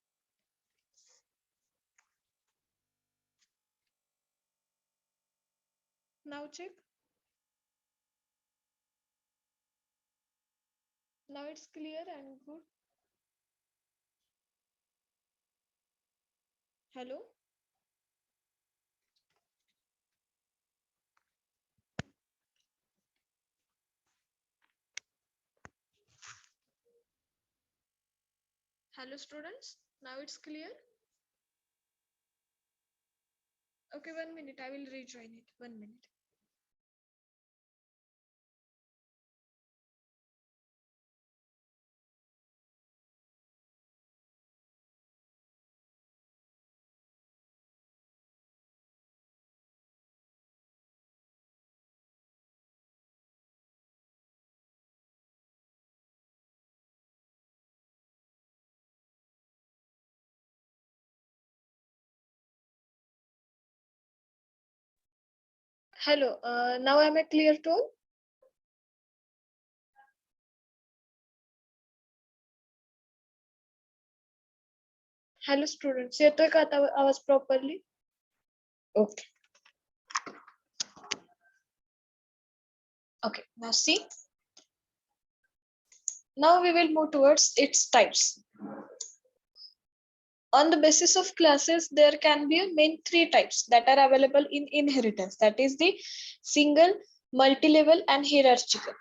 Now check. Now it's clear and good. Hello. Hello students, now it's clear. Okay, 1 minute, I will rejoin it. 1 minute. Hello, now am I clear to all? Hello students, येतोय का आता आवाज properly? Okay. Okay, now see. Now we will move towards its types. On the basis of classes, there can be main three types that are available in inheritance. That is the single, multi-level, and hierarchical.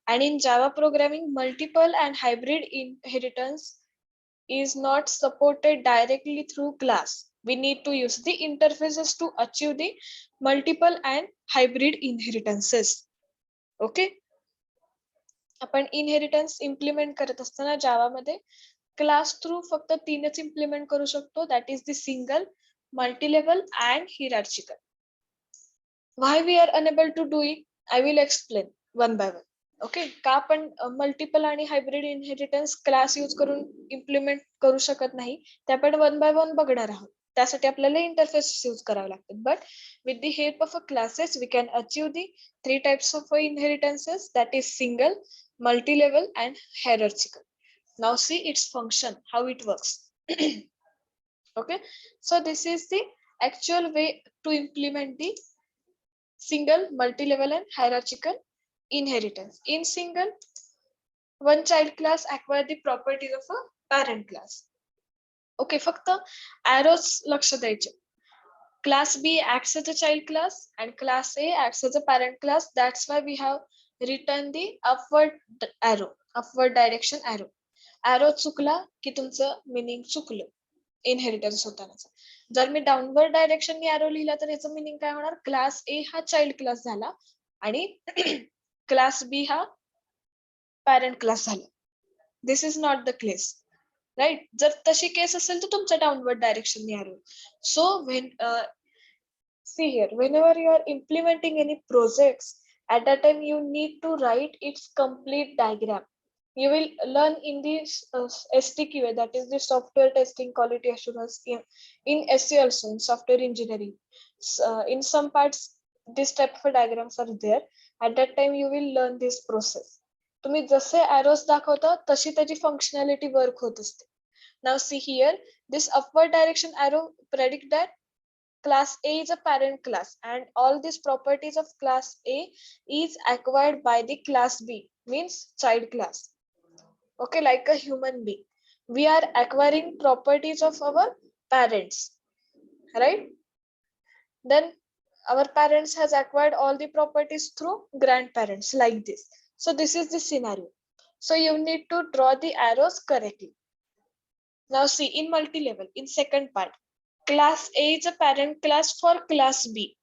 And in Java programming, multiple and hybrid inheritance is not supported directly through class. We need to use the interfaces to achieve the multiple and hybrid inheritances. Okay. आपण inheritance implement करत असताना जावा मध्ये class through फक्त तीनच implement करू शकतो. That is the single, multilevel and hierarchical. Why we are unable to do it, I will explain one by one. Okay. का आपण मल्टिपल आणि हायब्रिड इनहेरिटन्स क्लास यूज करून इम्प्लिमेंट करू शकत नाही ते आपण वन बाय वन बघणार आहोत. त्यासाठी आपल्याला इंटरफेस यूज करावे लागतात. But with the help of a classes we can achieve the three types of inheritances, that is single, multi-level and hierarchical. Now see its function, how it works. Okay, so this is the actual way to implement the single, multi-level and hierarchical inheritance. In single, one child class acquire the properties of a parent class. Okay, फक्त arrows लक्ष द्यायचे. Class B acts as a child class and class A acts as a parent class. That's why we have written the upward arrow, upward direction arrow. Arrow चुकला की तुमचं meaning चुकलं inheritance होताना. जर मी downward direction arrow लिहिला तर याचं meaning काय होणार, क्लास A हा चाइल्ड क्लास झाला आणि क्लास B हा पॅरेंट क्लास झाला. This is not the case. Right? जर तशी केस असेल तर तुमचं downward direction arrow. So when see here, whenever you are implementing any projects, at that time you need to write its complete diagram. You will learn in this STQA, that is the software testing quality assurance, in SE also, in software engineering. In some parts this type of diagrams are there. At that time you will learn this process. तुम्ही जसे arrows दाखवता तशी त्याची functionality work होत असते. Now see here, this upward direction arrow predict that class A is a parent class and all these properties of class A is acquired by the class B, means child class. Okay, like a human being, we are acquiring properties of our parents, right? Then our parents has acquired all the properties through grandparents, like this. So this is the scenario. So you need to draw the arrows correctly. Now see, in multi-level, in second part, class A is a parent class for class B.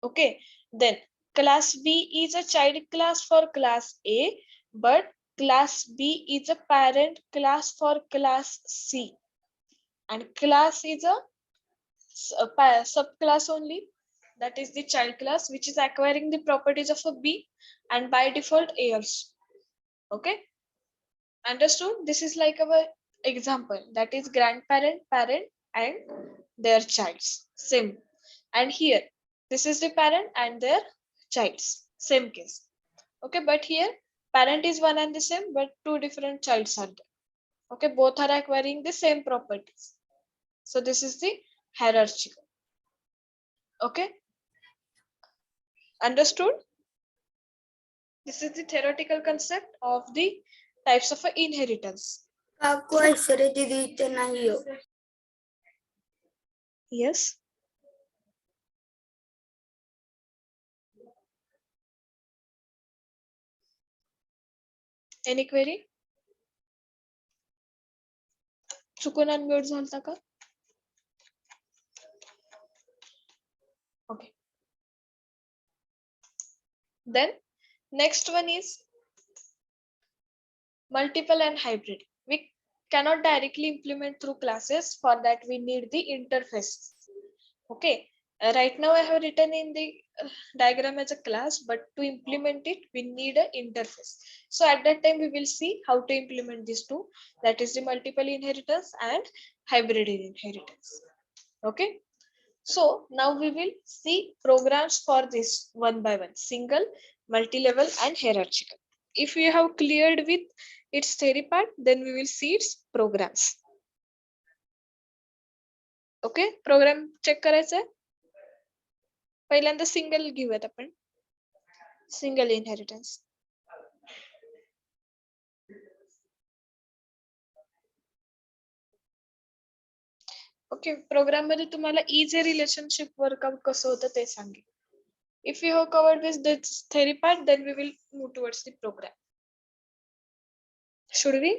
Okay, then class B is a child class for class A, but class B is a parent class for class C, and class is a subclass only, that is the child class, which is acquiring the properties of a B and by default A also. Okay, understood? This is like our example, that is grandparent, parent, and their childs, same. And here, this is the parent and their childs, same case. Okay, but here parent is one and the same, but two different childs are there. Okay, both are acquiring the same properties. So this is the hierarchical. Okay, understood? This is the theoretical concept of the types of inheritance. काकू ऐश्वर्या दीदी इथे नाही हो. Yes. Any query? चुकून unmute झालता का? Okay. Then next one is multiple and hybrid. We cannot directly implement through classes. For that we need the interface. Okay, right now I have written in the diagram as a class, but to implement it we need an interface. So at that time we will see how to implement these two, that is the multiple inheritance and hybrid inheritance. Okay, so now we will see programs for this one by one, single, multi-level and hierarchical. If you have cleared with its theory part, then we will see its programs. Okay, program check करायचा आहे. पहिल्यांदा single घेऊयात आपण, single inheritance. Okay, programme मध्ये तुम्हाला easy relationship workout कसं होतं ते सांगेल. If you have covered with this theory part, then we will move towards the program. Should we?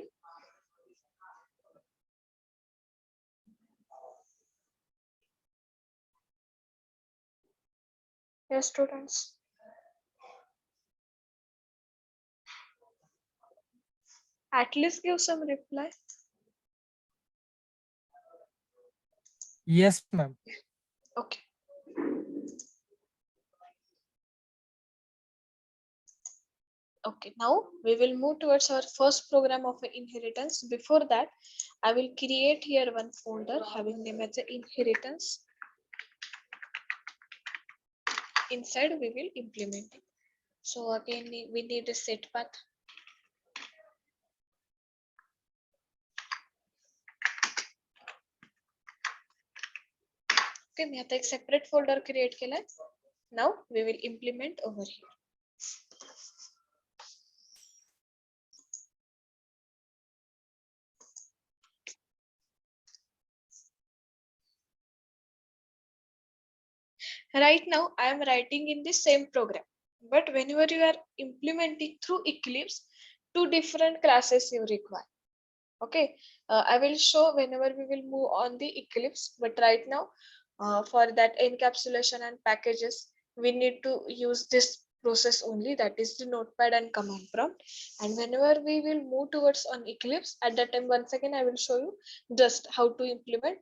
Yes, students. At least give some reply. Yes, ma'am. Okay. Okay, now we will move towards our first program of inheritance. Before that, I will create here one folder having name as inheritance. Inside we will implement it. So again we need a set path. Okay, मी आता एक separate folder create केलाय. Now we will implement over here. Right now I am writing in the same program, but whenever you are implementing through Eclipse, two different classes you require. Okay, I will show whenever we will move on the Eclipse, but right now for that encapsulation and packages we need to use this process only, that is the notepad and command prompt. And whenever we will move towards on Eclipse, at that time once again I will show you just how to implement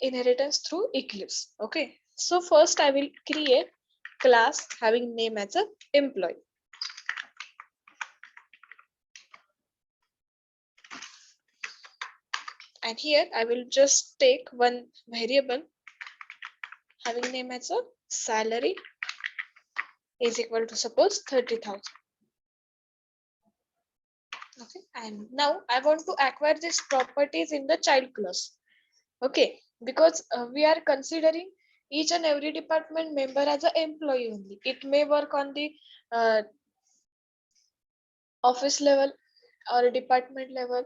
inheritance through Eclipse. Okay, so first I will create class having name as a employee. And here I will just take one variable having name as a salary is equal to suppose 30,000. Okay, and now I want to acquire these properties in the child class. Okay, because we are considering each and every department member as an employee only. It may work on the office level or department level,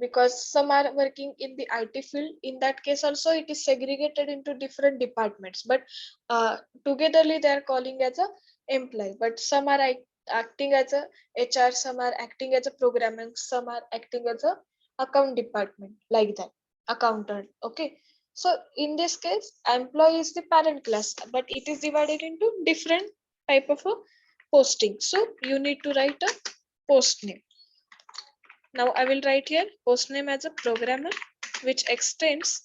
because some are working in the IT field. In that case also it is segregated into different departments, but togetherly they are calling as a employee. But some are acting as a HR, some are acting as a programming, some are acting as a account department, like that, accountant. Okay, So in this case, employee is the parent class, but it is divided into different type of a posting. So you need to write a post name. Now I will write here post name as a programmer, which extends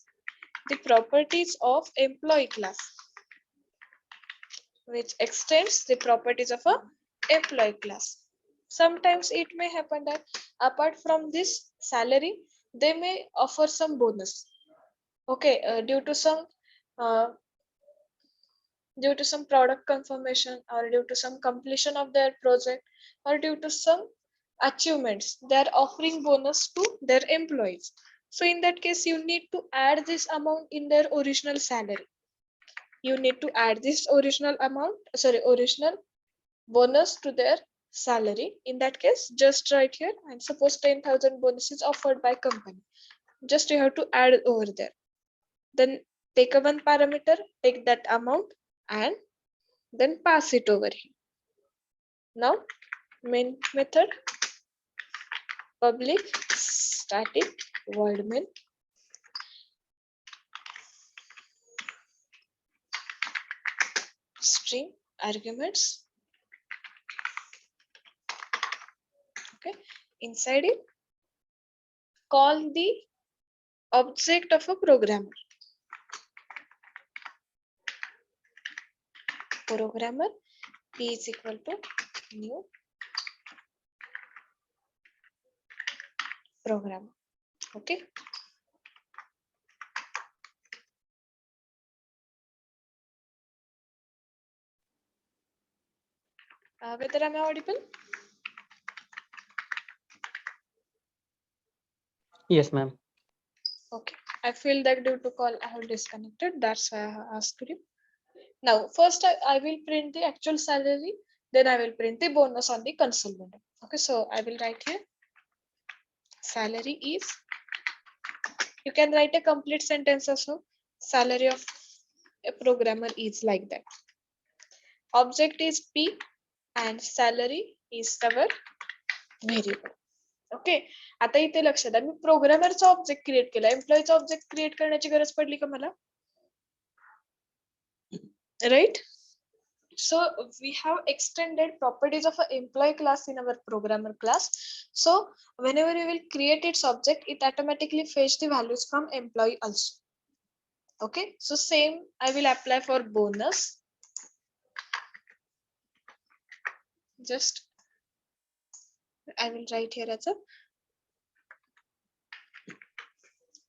the properties of employee class, which extends the properties of a employee class. Sometimes it may happen that apart from this salary, they may offer some bonus. Okay, uh, due to some product confirmation, or due to some completion of their project, or due to some achievements, they are offering bonus to their employees. So in that case, you need to add this amount in their original salary. You need to add this original bonus to their salary. In that case, just write here, and suppose 10,000 bonus is offered by company. Just you have to add over there. Then take a one parameter, take that amount, and then pass it over here. Now main method, public static void main, string arguments. Okay, inside it, call the object of a programmer. Programmer P is equal to new programmer. Okay. Whether am I audible? Yes, ma'am. Okay. I feel that due to call I have disconnected. That's why I have asked you. Now, first I will print the actual salary. Then I will print the bonus on the console window. Okay. So I will write here. Salary is. You can write a complete sentence also. Salary of a programmer is like that. Object is P and salary is our variable. Okay, आता इथे लक्षात द्या, मी प्रोग्रामरचा object create केला, एम्प्लॉईचा object create करण्याची गरज पडली का मला? Right. So we have extended properties of an employee class in our programmer class. So whenever you will create its object, it automatically fetch the values from employee also. Okay, so same I will apply for bonus. Just I will write here as a.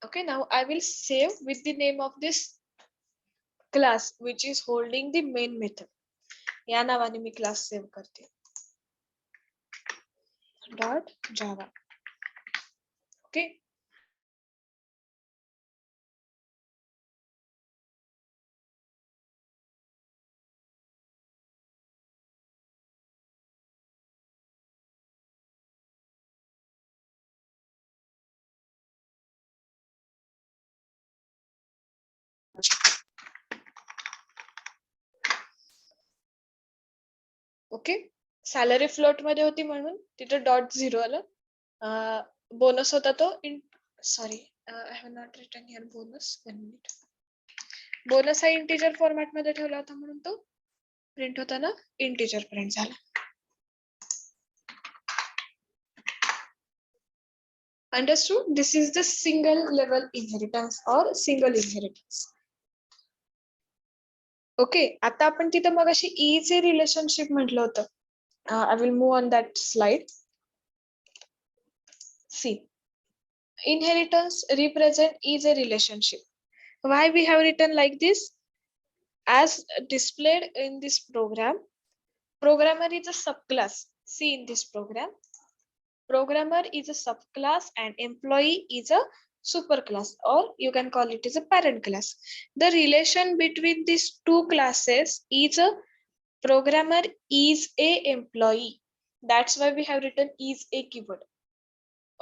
Okay, now I will save with the name of this class which is holding the main method. या नावाने मी class save करते. Dot जावा. Okay. Okay, salary float मध्ये होती म्हणून तिथे dot zero आलं. Bonus होता तो sorry I have not written here bonus. 1 minute. Bonus हा इंटिजर फॉर्मॅट मध्ये ठेवला होता म्हणून तो प्रिंट होताना इंटिजर प्रिंट झाला. Understood? This is the single level inheritance or single inheritance. Okay, आता आपण तिथं मग अशी ईचे रिलेशनशिप म्हटलं होतं. I will move on that slide. See, inheritance represent is a relationship. Why we have written like this? As displayed in this program, programmer is a subclass. See in this program, programmer is a subclass and employee is a superclass, or you can call it as a parent class. The relation between these two classes is a programmer is a employee. That's why we have written is a keyword.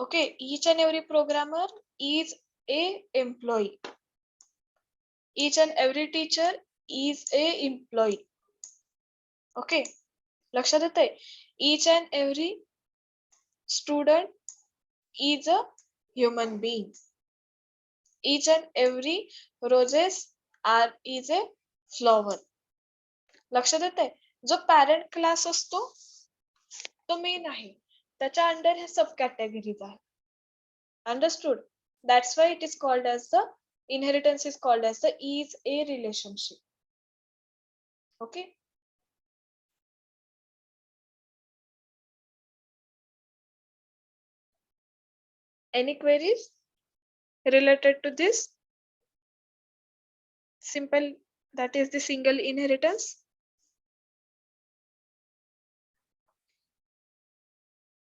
Okay, each and every programmer is a employee. Each and every teacher is a employee. Okay, लक्षात येतंय? Each and every student is a human being. each and every roses are is a flower. लक्षात येते जो parent class असतो तो main आहे त्याच्या under हे sub categories आहे. Understood. That's why it is called as the inheritance is called as the is a relationship. Okay. Any queries related to this? Simple, that is the single inheritance.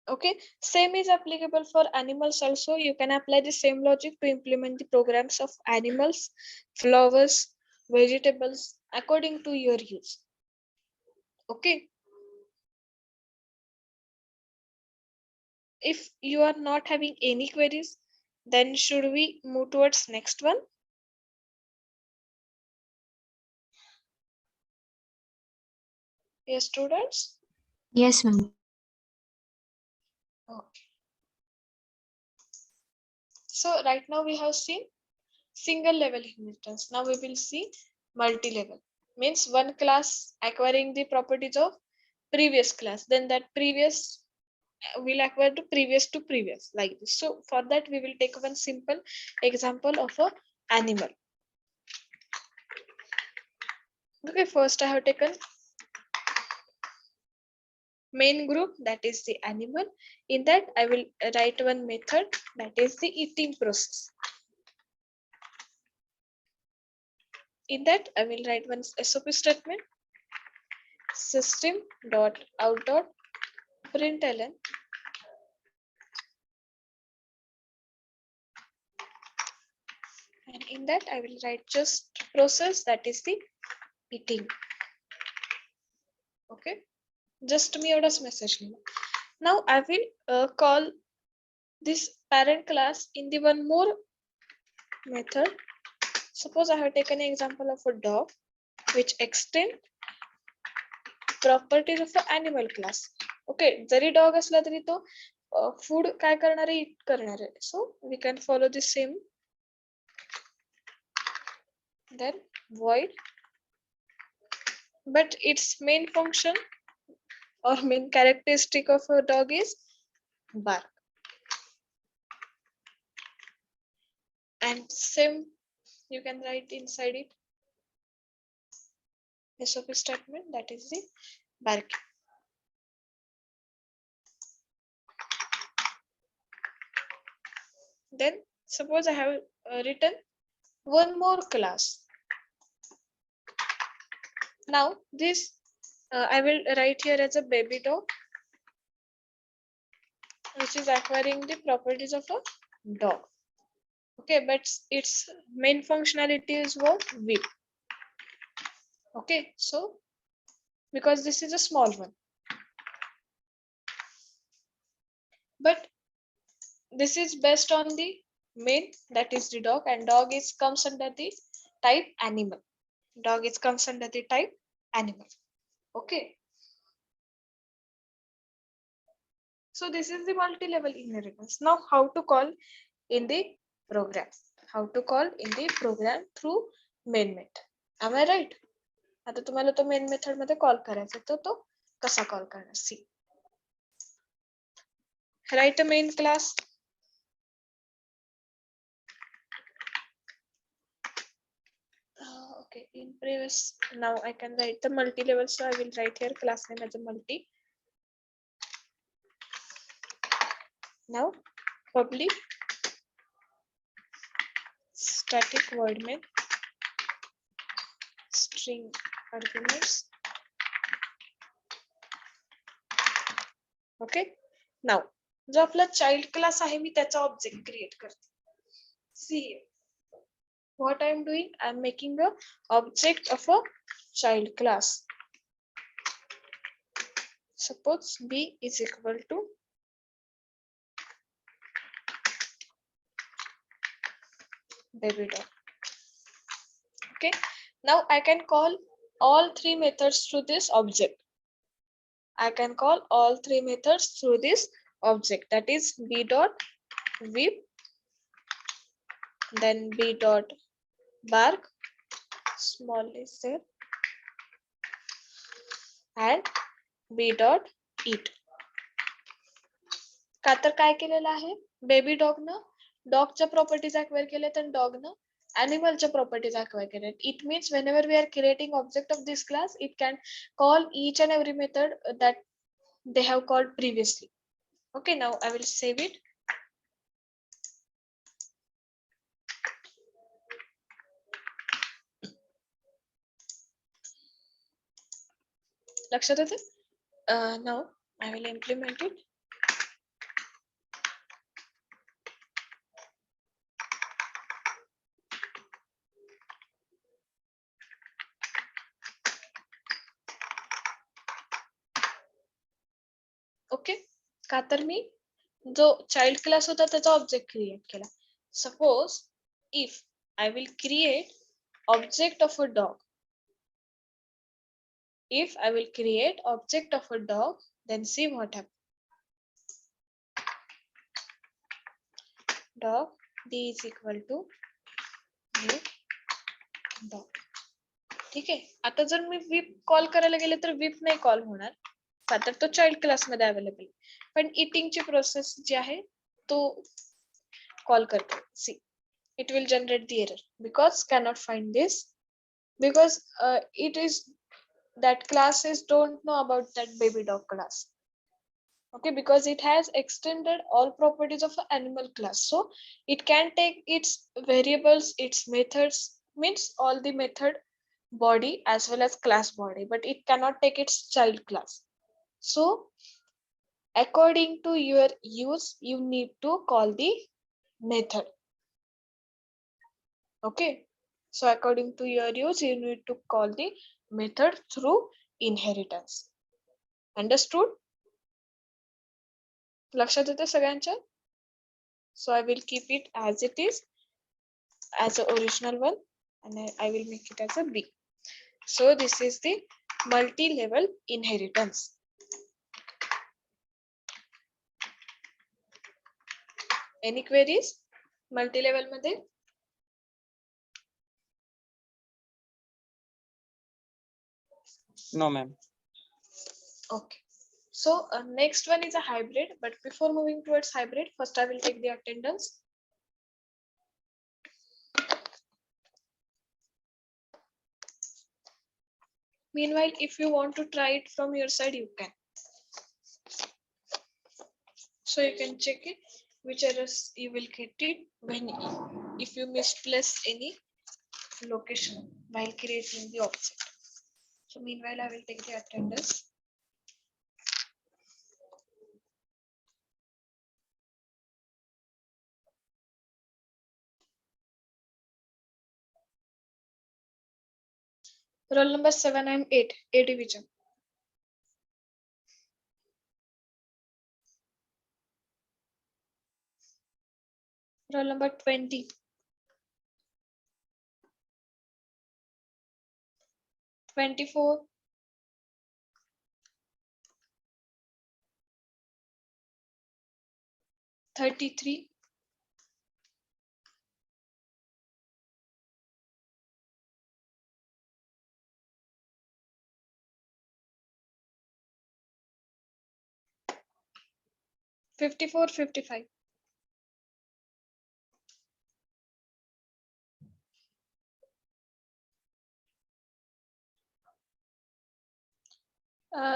Okay, same is applicable for animals also. You can apply the same logic to implement the programs of animals, flowers, vegetables according to your use. Okay. If you are not having any queries, then should we move towards next one? Yes, students. Yes, ma'am. Okay. So right now we have seen single level inheritance. Now we will see multi-level. Means one class acquiring the properties of previous class, then that previous will acquire to previous like this. So for that we will take one simple example of a animal. Okay, first I have taken main group, that is the animal. In that I will write one method, that is the eating process. In that I will write one SOP statement, system.out.println and in that I will write just process, that is the eating. Okay, just me order's message. Now I will call this parent class in the one more method. Suppose I have taken an example of a dog which extend properties of an animal class. Okay, zari dog असला तरी तो food काय करणार आहे, eat करणार आहे. So we can follow the same. Then void, but its main function or main characteristic of a dog is bark. And same you can write inside it SOP statement, that is the barking. Then suppose I have written one more class. Now this I will write here as a baby dog, which is acquiring the properties of a dog. Okay, but its main functionality is what? Whip. Okay, so because this is a small one, but this is based on the main, that is the dog, and dog is comes under the type animal. Dog is comes under the type animal. Okay, so this is the multi-level inheritance. Now how to call in the program? How to call in the program through main method? Am I right? आता तुम्हाला तो main method मध्ये call करायचा, तर तो कसा call करणार? सी write a main class. Okay, in previous, now I can write the multi-level, so I will write here class name as a multi. Now public static void main string arguments. Okay, now जो आपला child class आहे मी त्याचा object create करते. See what I am doing, I am making the object of a child class. Suppose B is equal to baby dog. Okay, now I can call all three methods through this object. I can call all three methods through this object, that is b dot whip, then b dot bark, small is there, and b dot eat. का तर काय केलेलं आहे, baby डॉगनं डॉगच्या properties acquire केल्यात आणि डॉगनं animalच्या properties acquire केल्यात. It means whenever we are creating object of this class, it can call each and every method that they have called previously. Okay, now I will save it. लक्षात येते? Now I will implement it. Okay, का तर मी जो child class होता त्याचा object create केला. Suppose if I will create object of a dog, if I will create object of a dog, then see what happens. Dog d is equal to new dog. ठीक आहे, आता जर मी whip call करायला गेले तर whip नाही call होणार, का तर तो चाइल्ड क्लास मध्ये अवेलेबल आहे. पण eating ची प्रोसेस जी आहे तो कॉल करते. सी it will generate the error because cannot find this, because it is that classes don't know about that baby dog class. Okay, because it has extended all properties of an animal class, so it can take its variables, its methods, means all the method body as well as class body, but it cannot take its child class. So according to your use, you need to call the method. Okay, so according to your use, you need to call the method through inheritance. Understood? लक्षात येते सगळ्यांच्या? So I will keep it as it is, as a original one, and I will make it as a B. So this is the multi-level inheritance. Any queries? Multi-level मध्ये? No, ma'am. Okay. So next one is a hybrid, but before moving towards hybrid, first I will take the attendance. Meanwhile, if you want to try it from your side, you can. So you can check it, which errors you will get it when if you misplace any location while creating the object. So meanwhile, I will take the attendance. Roll number 7 and 8, A division. Roll number 20. 24. 33. 54, 55.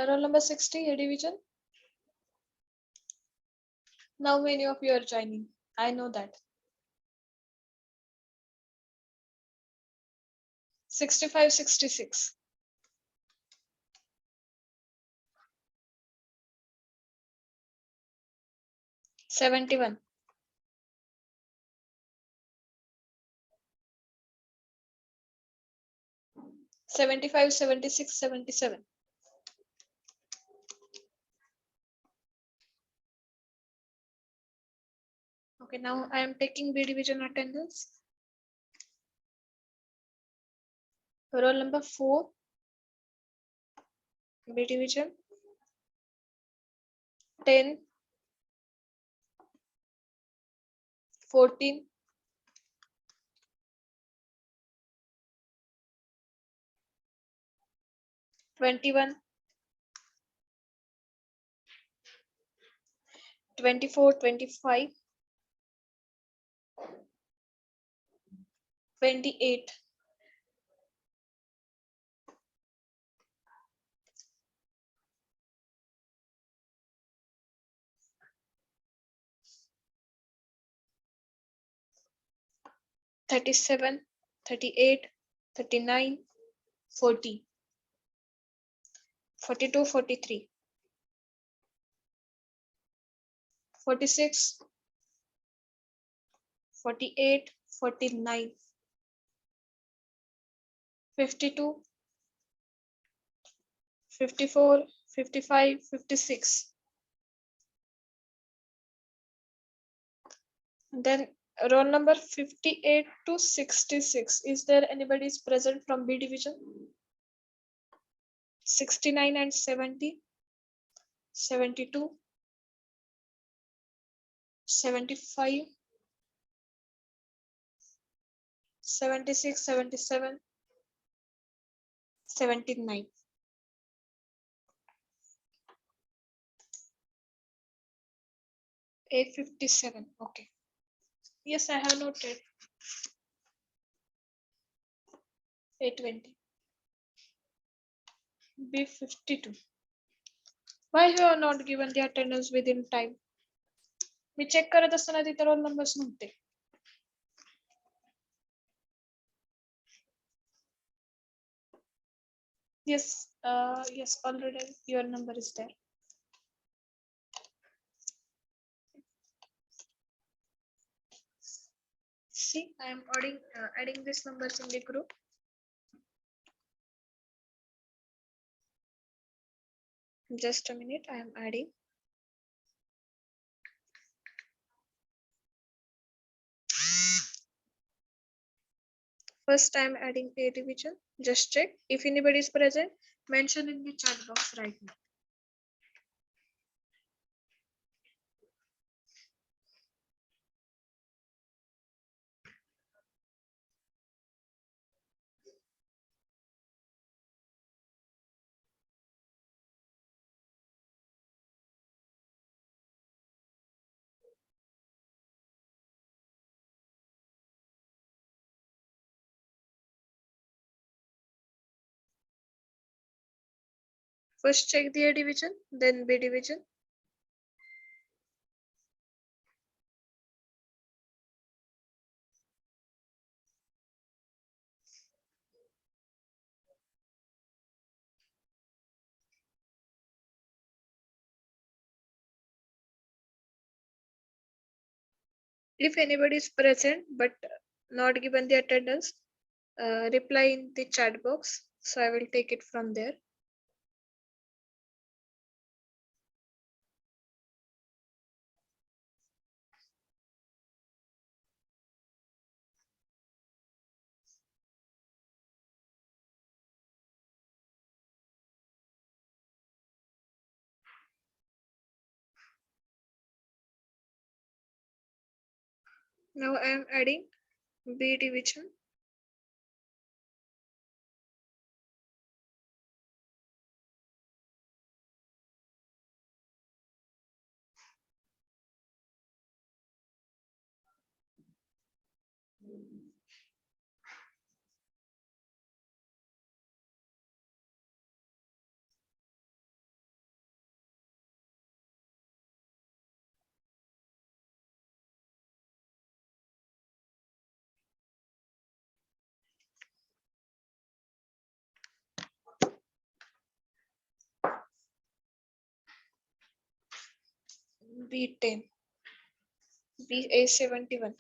Roll number 60, A division. Now many of you are joining. I know that. 65, 66. 71. 75, 76, 77. Okay, now I am taking B division attendance. Roll number 4. B division. 10. 14. 21, 24, 25, 28, 37, 38, 39, 40, 42, 43, 46, 48, 49, 52, 54, 55, 56. Then roll number 58 to 66. Is there anybody is present from B division? 69 and 70, 72, 75, 76, 77, 79. A57. Okay. Yes, I have noted. A20. B52. Why you are not given the attendance within time? मी check करत असताना तिथे roll numbers नव्हते. Yes, yes, already your number is there. See, I am adding these numbers in the group. Just a minute, I am adding. First, I am adding A division. Just check. If anybody is present, mention in the chat box right now. First, check the A division, then B division. If anybody is present but not given the attendance, reply in the chat box. So I will take it from there. Now I am adding B division. B10, BA71,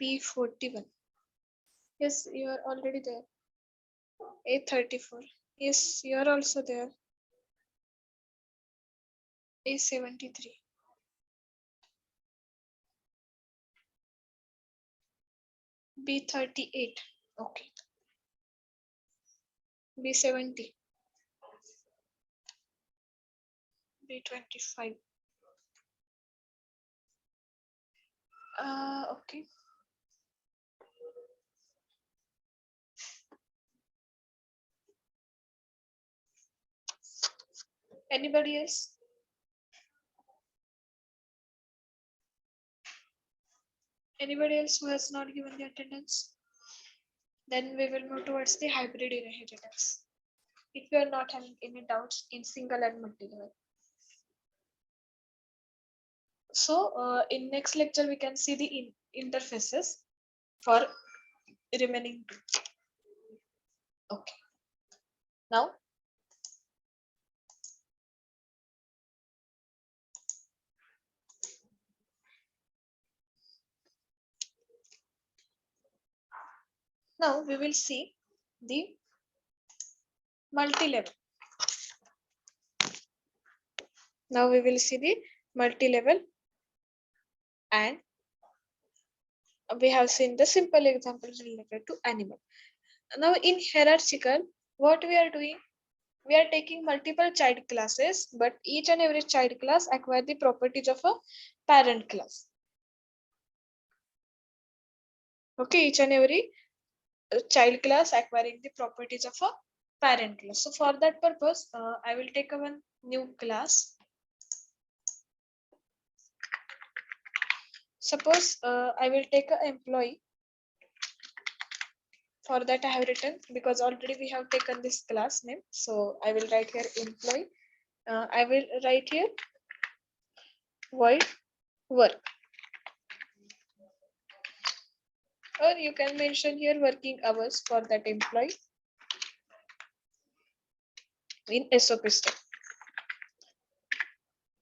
B41. Yes, you are already there. A34. Yes, you are also there. A73. B38. Okay. B70. B25. Okay. Anybody else? Anybody else who has not given the attendance? Then we will move towards the hybrid inheritance. If you are not having any doubts in single and multi-level. So in next lecture, we can see the interfaces for remaining two. Okay. Now, we will see the multi-level. Now we will see the multi-level, and we have seen the simple examples related to animal. Now in hierarchical, what we are doing? We are taking multiple child classes, but each and every child class acquire the properties of a parent class. Okay, each and every child class acquiring the properties of a parent class. So for that purpose, I will take one new class. Suppose I will take an employee. For that I have written, because already we have taken this class name. So I will write here employee. I will write here void work. Or you can mention here working hours for that employee in SOP step.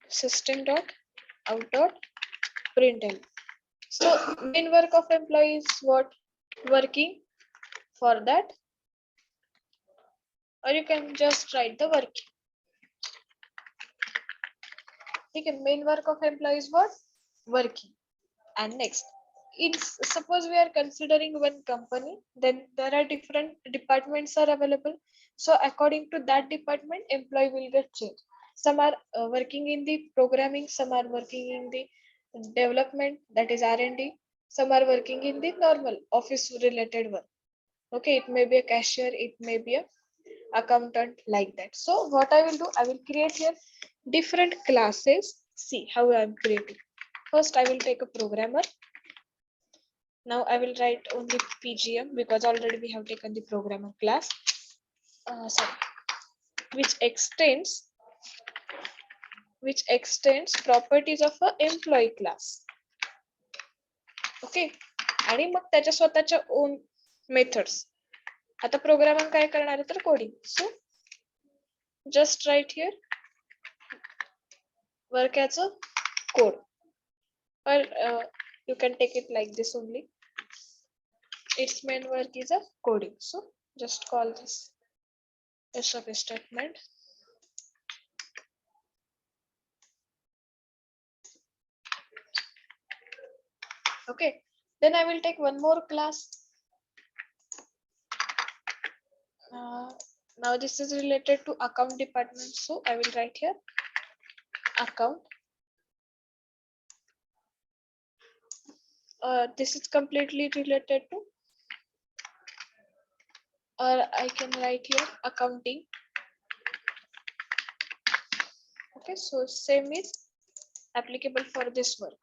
System dot out dot println. So main work of employee is what? Working for that, or you can just write the working. Okay, main work of employee is what? Working. And next, suppose we are considering one company, then there are different departments are available. So according to that department, employee will get changed. Some are working in the programming, some are working in the development, that is R&D. Some are working in the normal office related work. Okay, it may be a cashier, it may be a accountant, like that. So what I will do, I will create here different classes. See how I am creating. First, I will take a programmer. Now I will write only PGM because already we have taken the programmer class. Sorry, which extends properties of a employee class. Okay, आणि मग त्याच्या स्वतःच्या own methods. आता programmer काय करणार आहे तर coding. So just right here work as a code, or you can take it like this only. Its main work is a coding. So just call this SOP statement. Okay, then I will take one more class. Now this is related to account department. So I will write here account. This is completely related to, or I can write here accounting. Okay, so same is applicable for this work.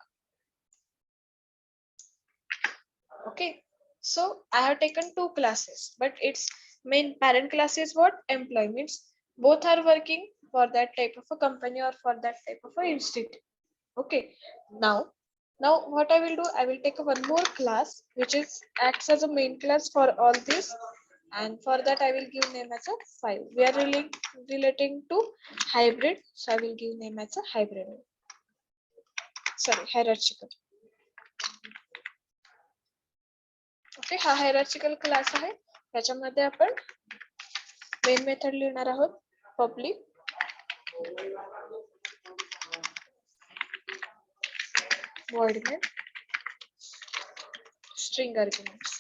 Okay, so I have taken two classes, but its main parent class is what? Employee, means both are working for that type of a company or for that type of a institute. Okay, now what I will do, I will take one more class which is acts as a main class for all this, and for that I will give name as a 5. We are relating to hybrid, so I will give name as a hybrid. Sorry, hierarchical. Okay, हा हायरार्चिकल class आहे. त्याच्यामध्ये आपण main method लिहिणार आहोत. Public void main string arguments.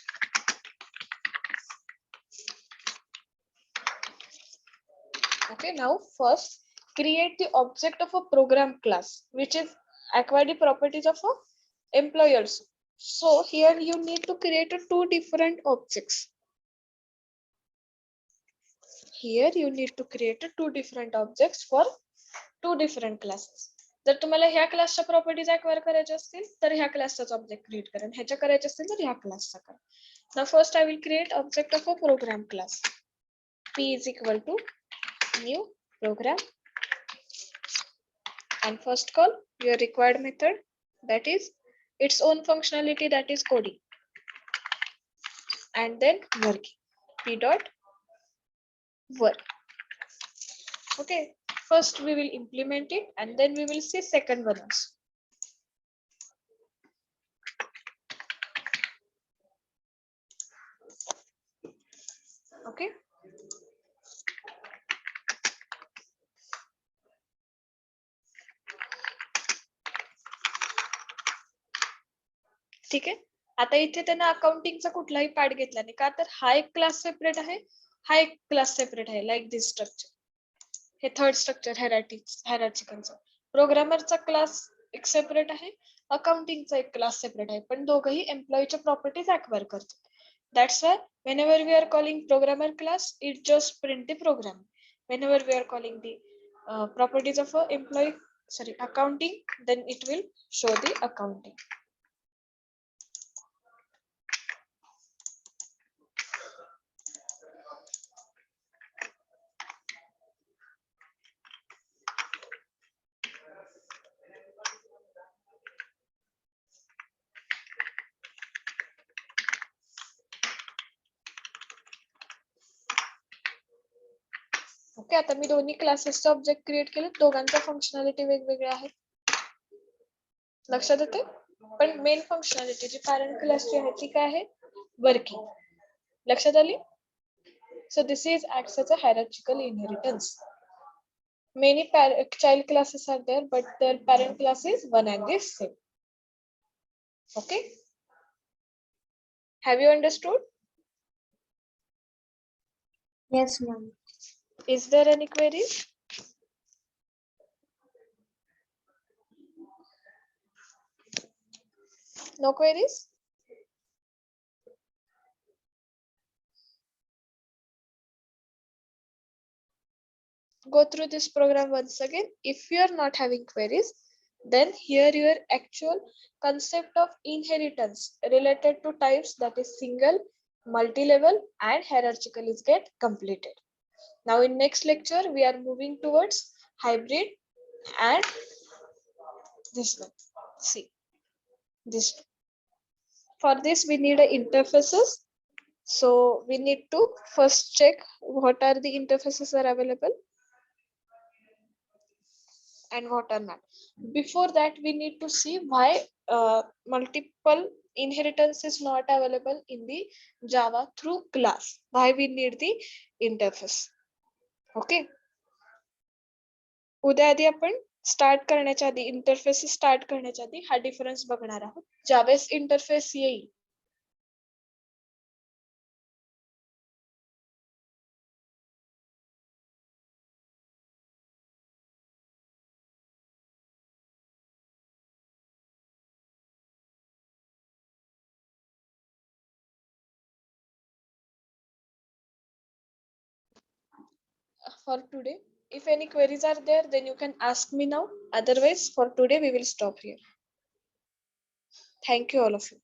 Okay, now first create the object of a program class which is acquire the properties of a employers. So here you need to create two different objects. Here you need to create two different objects for two different classes. जर तुम्हाला ह्या क्लासच्या properties acquire करायच्या असतील तर ह्या क्लासचाच object create करा, ह्याच्या करायचे असतील तर ह्या क्लासचा करा. Now first I will create object of a program class. P is equal to new program, and first call your required method, that is its own functionality, that is coding, and then working. P dot work. Okay, first we will implement it and then we will see second one also. Okay. ठीक आहे. आता इथे त्यांना अकाउंटिंगचा कुठलाही part घेतला नाही का, तर हा एक क्लास सेपरेट आहे, हा एक क्लास सेपरेट आहे, लाईक दिस स्ट्रक्चर. हे थर्ड स्ट्रक्चर हायरार्चिकलचं. प्रोग्रामरचा क्लास एक सेपरेट आहे, अकाउंटिंगचा एक क्लास सेपरेट आहे, पण दोघही एम्प्लॉईच्या प्रॉपर्टीज एक्वायर करतात. That's why whenever we are calling programmer class, it just print the program. Whenever we are calling the properties of a accounting, then it will show the accounting. Okay, आता मी दोन्ही क्लासेसचे object create केले, दोघांच्या functionality वेगवेगळ्या आहेत, लक्षात येते. पण main functionality जी parent क्लासची आहे ती काय आहे, वर्किंग. लक्षात आली. So this is acts as a hierarchical inheritance. Many child classes are there, but their parent class is one and the same. Okay, have you understood? Yes, ma'am. Is there any queries? No queries? Go through this program once again. If you are not having queries, then here your actual concept of inheritance related to types, that is single, multi-level and hierarchical, is get completed. Now in next lecture we are moving towards hybrid and this one. See this. For this we need a interfaces. So we need to first check what are the interfaces are available and what are not. Before that we need to see why multiple inheritance is not available in the Java through class. Why we need the interface. Okay. उद्या आधी आपण start करण्याच्या आधी, interface start करण्याच्या आधी हा difference बघणार आहोत. ज्यावेळेस इंटरफेस येईल for today. If any queries are there, then you can ask me now. Otherwise, for today, we will stop here. Thank you, all of you.